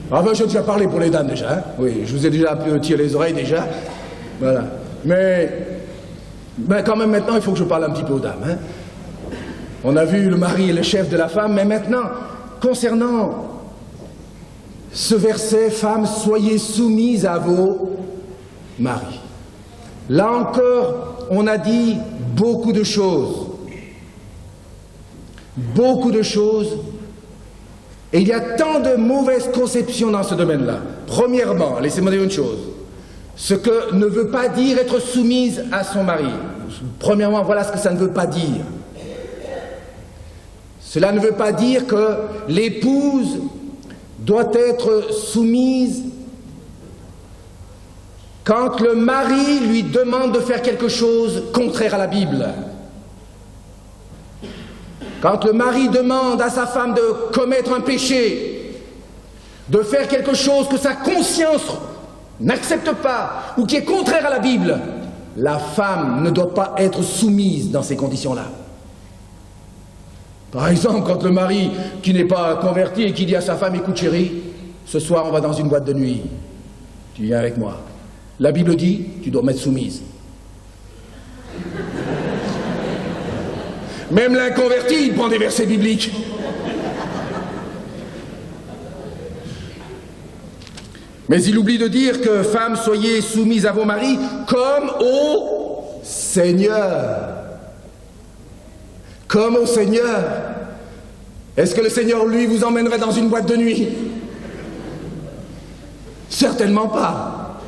enfin, j'ai déjà parlé pour les dames, déjà. Hein. Oui, je vous ai déjà un peu tiré les oreilles, déjà. Voilà. Mais quand même, maintenant, il faut que je parle un petit peu aux dames. Hein. On a vu le mari et le chef de la femme, mais maintenant, concernant ce verset, femmes, soyez soumises à vos maris. Là encore, on a dit beaucoup de choses. Beaucoup de choses. Et il y a tant de mauvaises conceptions dans ce domaine-là. Premièrement, laissez-moi dire une chose. Ce que ne veut pas dire être soumise à son mari. Premièrement, voilà ce que ça ne veut pas dire. Cela ne veut pas dire que l'épouse doit être soumise quand le mari lui demande de faire quelque chose contraire à la Bible. Quand le mari demande à sa femme de commettre un péché, de faire quelque chose que sa conscience n'accepte pas ou qui est contraire à la Bible, la femme ne doit pas être soumise dans ces conditions-là. Par exemple, quand le mari qui n'est pas converti et qui dit à sa femme, écoute chérie, ce soir on va dans une boîte de nuit, tu viens avec moi. La Bible dit, tu dois m'être soumise. Même l'inconverti, il prend des versets bibliques. Mais il oublie de dire que, femmes, soyez soumises à vos maris comme au Seigneur. Comme au Seigneur. Est-ce que le Seigneur, lui, vous emmènerait dans une boîte de nuit? Certainement pas.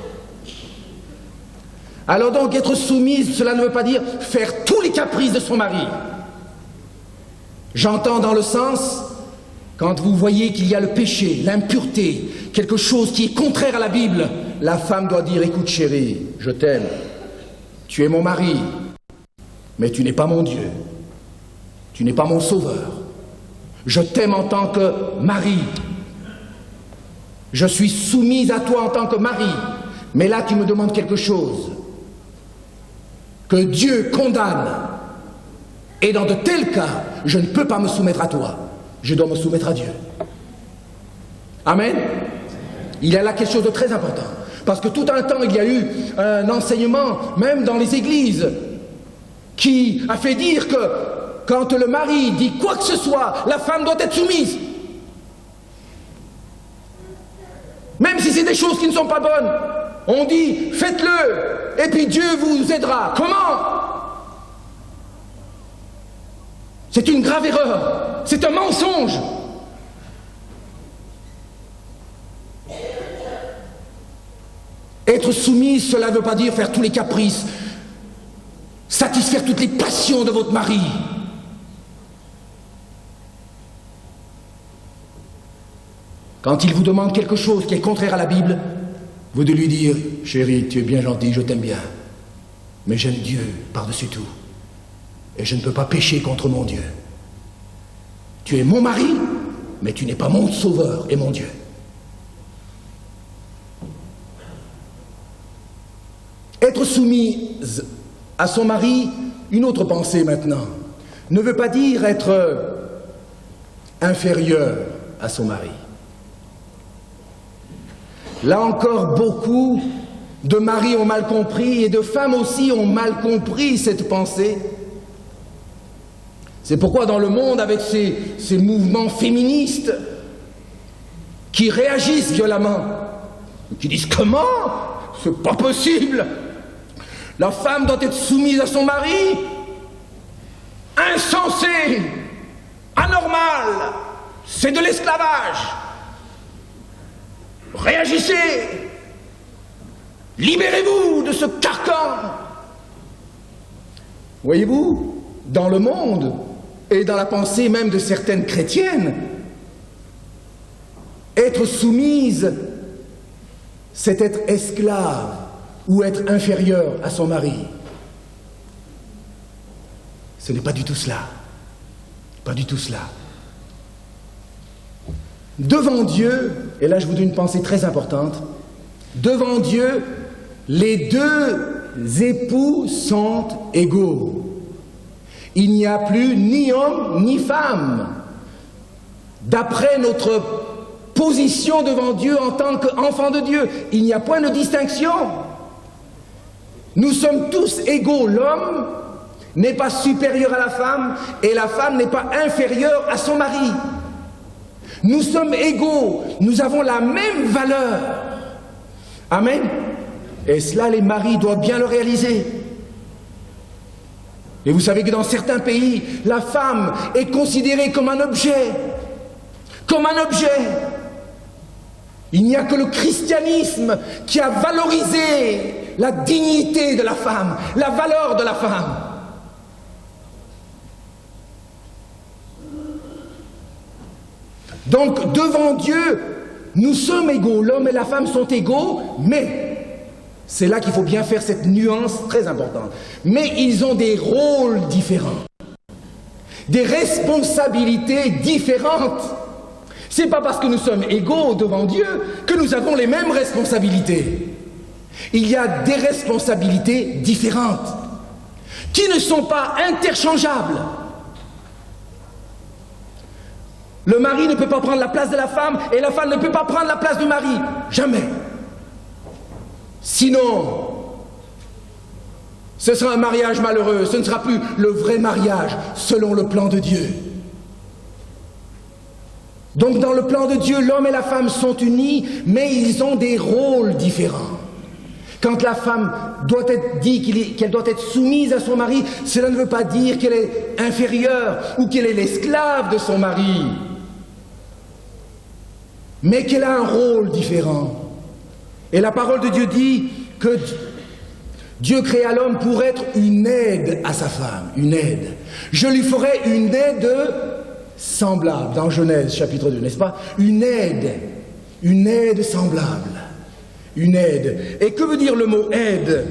Alors donc, être soumise, cela ne veut pas dire faire tous les caprices de son mari. J'entends dans le sens, quand vous voyez qu'il y a le péché, l'impureté, quelque chose qui est contraire à la Bible, la femme doit dire, écoute chérie, je t'aime, tu es mon mari, mais tu n'es pas mon Dieu, tu n'es pas mon sauveur. Je t'aime en tant que mari, je suis soumise à toi en tant que mari, mais là tu me demandes quelque chose que Dieu condamne. Et dans de tels cas, je ne peux pas me soumettre à toi. Je dois me soumettre à Dieu. Amen. Il y a là quelque chose de très important. Parce que tout un temps, il y a eu un enseignement, même dans les églises, qui a fait dire que quand le mari dit quoi que ce soit, la femme doit être soumise. Même si c'est des choses qui ne sont pas bonnes, on dit faites-le, et puis Dieu vous aidera. Comment? C'est une grave erreur, c'est un mensonge. Être soumise, cela ne veut pas dire faire tous les caprices, satisfaire toutes les passions de votre mari. Quand il vous demande quelque chose qui est contraire à la Bible, vous devez lui dire « Chérie, tu es bien gentil, je t'aime bien, mais j'aime Dieu par-dessus tout, et je ne peux pas pécher contre mon Dieu. Tu es mon mari, mais tu n'es pas mon sauveur et mon Dieu. » Être soumise à son mari, une autre pensée maintenant, ne veut pas dire être inférieur à son mari. Là encore, beaucoup de maris ont mal compris et de femmes aussi ont mal compris cette pensée. C'est pourquoi dans le monde, avec ces mouvements féministes qui réagissent violemment, qui disent « Comment? C'est pas possible! La femme doit être soumise à son mari? Insensé! Anormal! C'est de l'esclavage! Réagissez! Libérez-vous de ce carcan! » Voyez-vous, dans le monde, et dans la pensée même de certaines chrétiennes, être soumise, c'est être esclave ou être inférieur à son mari. Ce n'est pas du tout cela. Pas du tout cela. Devant Dieu, et là je vous donne une pensée très importante, devant Dieu, les deux époux sont égaux. Il n'y a plus ni homme ni femme. D'après notre position devant Dieu en tant qu'enfant de Dieu, il n'y a point de distinction. Nous sommes tous égaux. L'homme n'est pas supérieur à la femme et la femme n'est pas inférieure à son mari. Nous sommes égaux, nous avons la même valeur. Amen. Et cela, les maris doivent bien le réaliser. Et vous savez que dans certains pays, la femme est considérée comme un objet. Comme un objet. Il n'y a que le christianisme qui a valorisé la dignité de la femme, la valeur de la femme. Donc, devant Dieu, nous sommes égaux. L'homme et la femme sont égaux, mais c'est là qu'il faut bien faire cette nuance très importante. Mais ils ont des rôles différents, des responsabilités différentes. C'est pas parce que nous sommes égaux devant Dieu que nous avons les mêmes responsabilités. Il y a des responsabilités différentes qui ne sont pas interchangeables. Le mari ne peut pas prendre la place de la femme et la femme ne peut pas prendre la place du mari. Jamais. Sinon, ce sera un mariage malheureux. Ce ne sera plus le vrai mariage selon le plan de Dieu. Donc dans le plan de Dieu, l'homme et la femme sont unis, mais ils ont des rôles différents. Quand la femme doit être dit qu'elle doit être soumise à son mari, cela ne veut pas dire qu'elle est inférieure ou qu'elle est l'esclave de son mari, mais qu'elle a un rôle différent. Et la parole de Dieu dit que Dieu créa l'homme pour être une aide à sa femme, une aide. Je lui ferai une aide semblable, dans Genèse chapitre 2, n'est-ce pas? Une aide semblable, une aide. Et que veut dire le mot aide?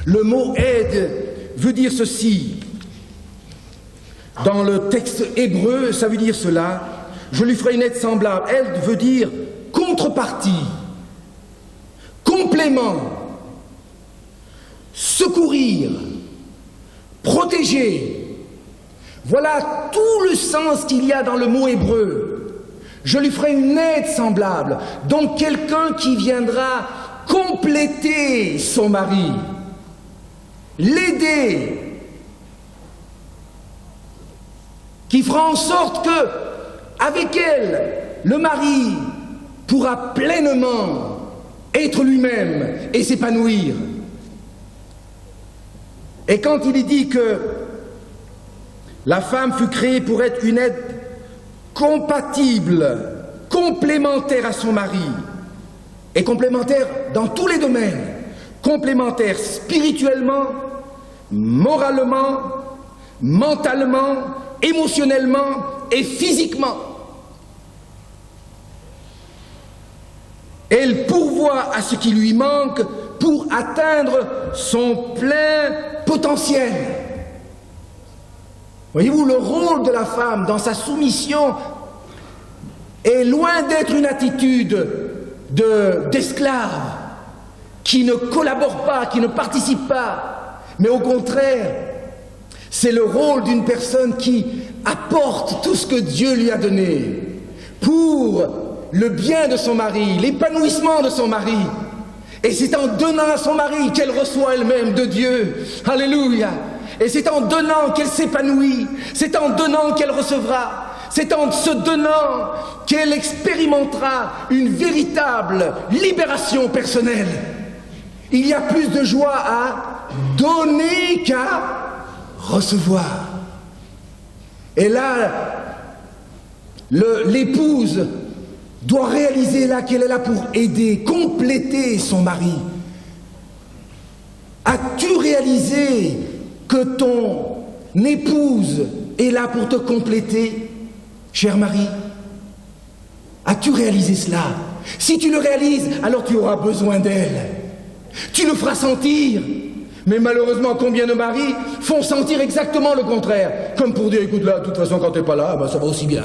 Le mot aide veut dire ceci. Dans le texte hébreu, ça veut dire cela. Je lui ferai une aide semblable. Aide veut dire contrepartie, complément, secourir, protéger. Voilà tout le sens qu'il y a dans le mot hébreu. Je lui ferai une aide semblable. Donc quelqu'un qui viendra compléter son mari, l'aider. qui fera en sorte que, avec elle, le mari pourra pleinement être lui-même et s'épanouir. Et quand il est dit que la femme fut créée pour être une aide compatible, complémentaire à son mari, et complémentaire dans tous les domaines, complémentaire spirituellement, moralement, mentalement, émotionnellement et physiquement. Elle pourvoit à ce qui lui manque pour atteindre son plein potentiel. Voyez-vous, le rôle de la femme dans sa soumission est loin d'être une attitude d'esclave qui ne collabore pas, qui ne participe pas, mais au contraire, c'est le rôle d'une personne qui apporte tout ce que Dieu lui a donné pour le bien de son mari, l'épanouissement de son mari. Et c'est en donnant à son mari qu'elle reçoit elle-même de Dieu. Alléluia. Et c'est en donnant qu'elle s'épanouit. C'est en donnant qu'elle recevra. C'est en se donnant qu'elle expérimentera une véritable libération personnelle. Il y a plus de joie à donner qu'à recevoir. Et là, l'épouse doit réaliser là qu'elle est là pour aider, compléter son mari. As-tu réalisé que ton épouse est là pour te compléter, cher mari? As-tu réalisé cela? Si tu le réalises, alors tu auras besoin d'elle. Tu le feras sentir. Mais malheureusement, combien de maris font sentir exactement le contraire? Comme pour dire, écoute là, de toute façon, quand t'es pas là, ben, ça va aussi bien.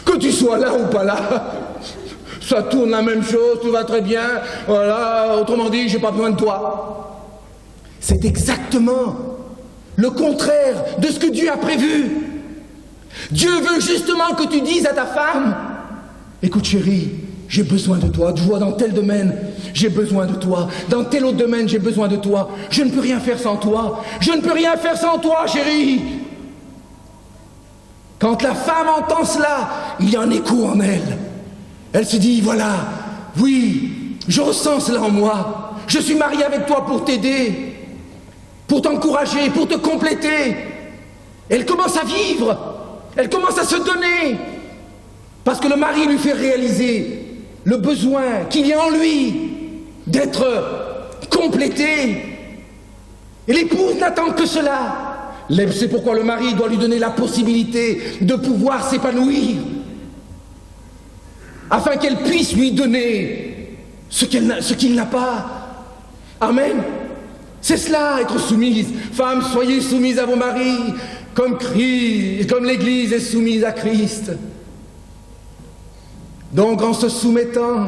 Que tu sois là ou pas là, ça tourne la même chose, tout va très bien, voilà, autrement dit, j'ai pas besoin de toi. C'est exactement le contraire de ce que Dieu a prévu. Dieu veut justement que tu dises à ta femme, écoute chérie, j'ai besoin de toi, tu vois, dans tel domaine, j'ai besoin de toi, dans tel autre domaine, j'ai besoin de toi, je ne peux rien faire sans toi, je ne peux rien faire sans toi, chérie. Quand la femme entend cela, il y a un écho en elle. Elle se dit, voilà, oui, je ressens cela en moi. Je suis mariée avec toi pour t'aider, pour t'encourager, pour te compléter. Elle commence à vivre, elle commence à se donner. Parce que le mari lui fait réaliser le besoin qu'il y a en lui d'être complété. Et l'épouse n'attend que cela. C'est pourquoi le mari doit lui donner la possibilité de pouvoir s'épanouir, afin qu'elle puisse lui donner ce qu'il n'a pas. Amen. C'est cela, être soumise. Femmes, soyez soumises à vos maris, comme l'Église est soumise à Christ. Donc, en se soumettant,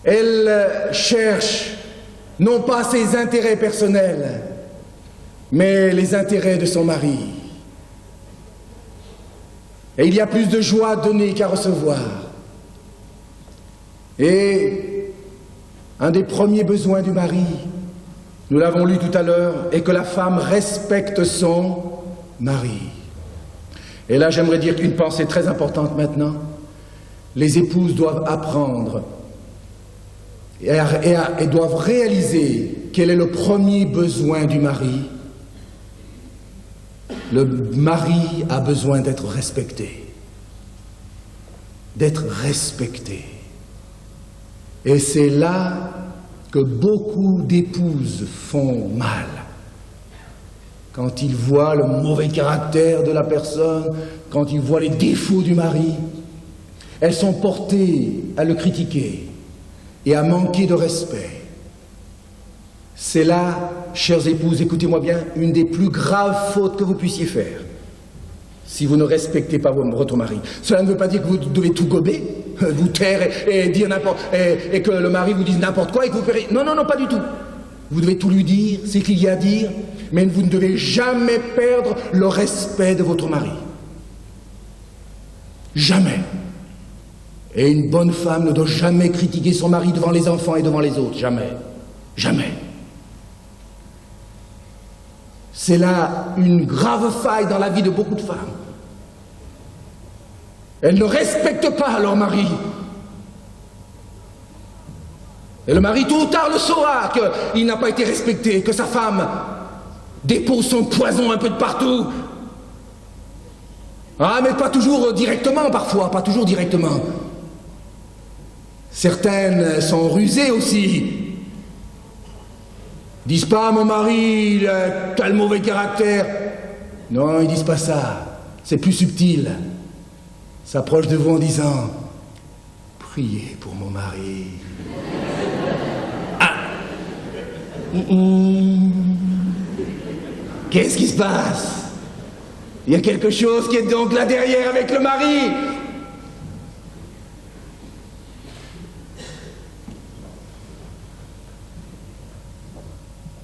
elle cherche non pas ses intérêts personnels, mais les intérêts de son mari. Et il y a plus de joie à donner qu'à recevoir. Et un des premiers besoins du mari, nous l'avons lu tout à l'heure, est que la femme respecte son mari. Et là, j'aimerais dire une pensée très importante maintenant. Les épouses doivent apprendre et doivent réaliser quel est le premier besoin du mari. Le mari a besoin d'être respecté. D'être respecté. Et c'est là que beaucoup d'épouses font mal. Quand ils voient le mauvais caractère de la personne, quand ils voient les défauts du mari, elles sont portées à le critiquer et à manquer de respect. C'est là, chères épouses, écoutez-moi bien, une des plus graves fautes que vous puissiez faire, si vous ne respectez pas votre mari. Cela ne veut pas dire que vous devez tout gober, vous taire et dire n'importe, et que le mari vous dise n'importe quoi et que vous pérez. Non, non, non, pas du tout. Vous devez tout lui dire, c'est qu'il y a à dire, mais vous ne devez jamais perdre le respect de votre mari. Jamais. Et une bonne femme ne doit jamais critiquer son mari devant les enfants et devant les autres. Jamais. Jamais. C'est là une grave faille dans la vie de beaucoup de femmes. Elles ne respectent pas leur mari. Et le mari, tôt ou tard, le saura qu'il n'a pas été respecté, que sa femme dépose son poison un peu de partout. Ah, mais pas toujours directement, parfois, pas toujours directement. Certaines sont rusées aussi. Ils disent pas, mon mari, il a tel mauvais caractère. Non, ils disent pas ça. C'est plus subtil. S'approche de vous en disant, priez pour mon mari. Ah. Qu'est-ce qui se passe? Il y a quelque chose qui est donc là derrière avec le mari.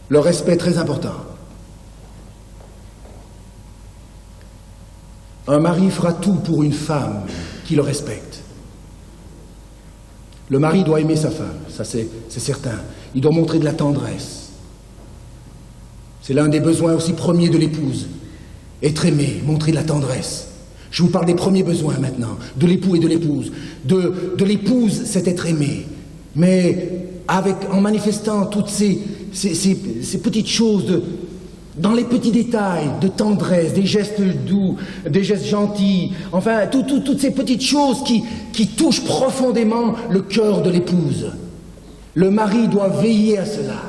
Le respect est très important. Un mari fera tout pour une femme qui le respecte. Le mari doit aimer sa femme, ça c'est certain. Il doit montrer de la tendresse. C'est l'un des besoins aussi premiers de l'épouse. Être aimé, montrer de la tendresse. Je vous parle des premiers besoins maintenant, de l'époux et de l'épouse. De l'épouse, c'est être aimé. Mais en manifestant toutes ces petites choses, dans les petits détails de tendresse, des gestes doux, des gestes gentils, enfin, toutes ces petites choses qui touchent profondément le cœur de l'épouse. Le mari doit veiller à cela,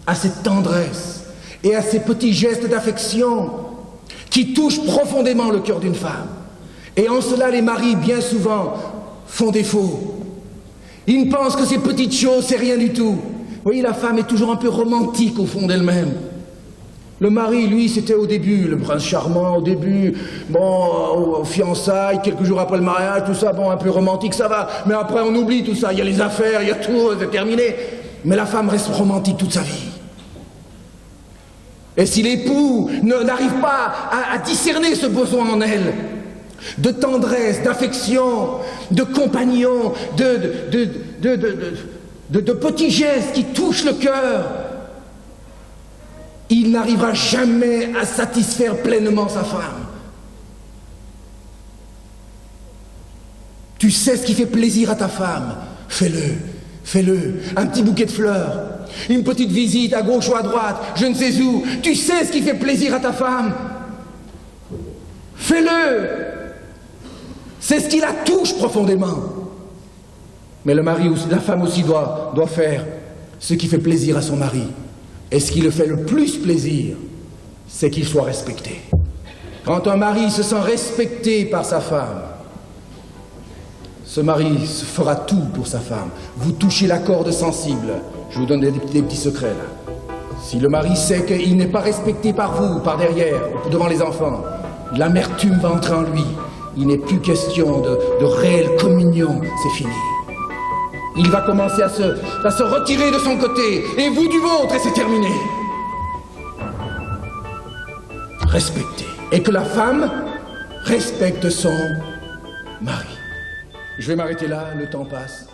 à cette tendresse et à ces petits gestes d'affection qui touchent profondément le cœur d'une femme. Et en cela, les maris, bien souvent, font défaut. Ils pensent que ces petites choses, c'est rien du tout. Vous voyez, la femme est toujours un peu romantique au fond d'elle-même. Le mari, lui, c'était au début, le prince charmant, au début, bon, aux fiançailles, quelques jours après le mariage, tout ça, bon, un peu romantique, ça va. Mais après, on oublie tout ça, il y a les affaires, il y a tout, c'est terminé. Mais la femme reste romantique toute sa vie. Et si l'époux n'arrive pas à discerner ce besoin en elle, de tendresse, d'affection, de compagnon, de petits gestes qui touchent le cœur, il n'arrivera jamais à satisfaire pleinement sa femme. Tu sais ce qui fait plaisir à ta femme, fais-le, fais-le. Un petit bouquet de fleurs, une petite visite à gauche ou à droite, je ne sais où. Tu sais ce qui fait plaisir à ta femme, fais-le. C'est ce qui la touche profondément. Mais le mari, la femme aussi doit faire ce qui fait plaisir à son mari. Et ce qui le fait le plus plaisir, c'est qu'il soit respecté. Quand un mari se sent respecté par sa femme, ce mari fera tout pour sa femme. Vous touchez la corde sensible. Je vous donne des petits secrets là. Si le mari sait qu'il n'est pas respecté par vous, par derrière, devant les enfants, l'amertume va entrer en lui. Il n'est plus question de réelle communion, c'est fini. Il va commencer à se retirer de son côté, et vous du vôtre, et c'est terminé. Respectez. Et que la femme respecte son mari. Je vais m'arrêter là, le temps passe.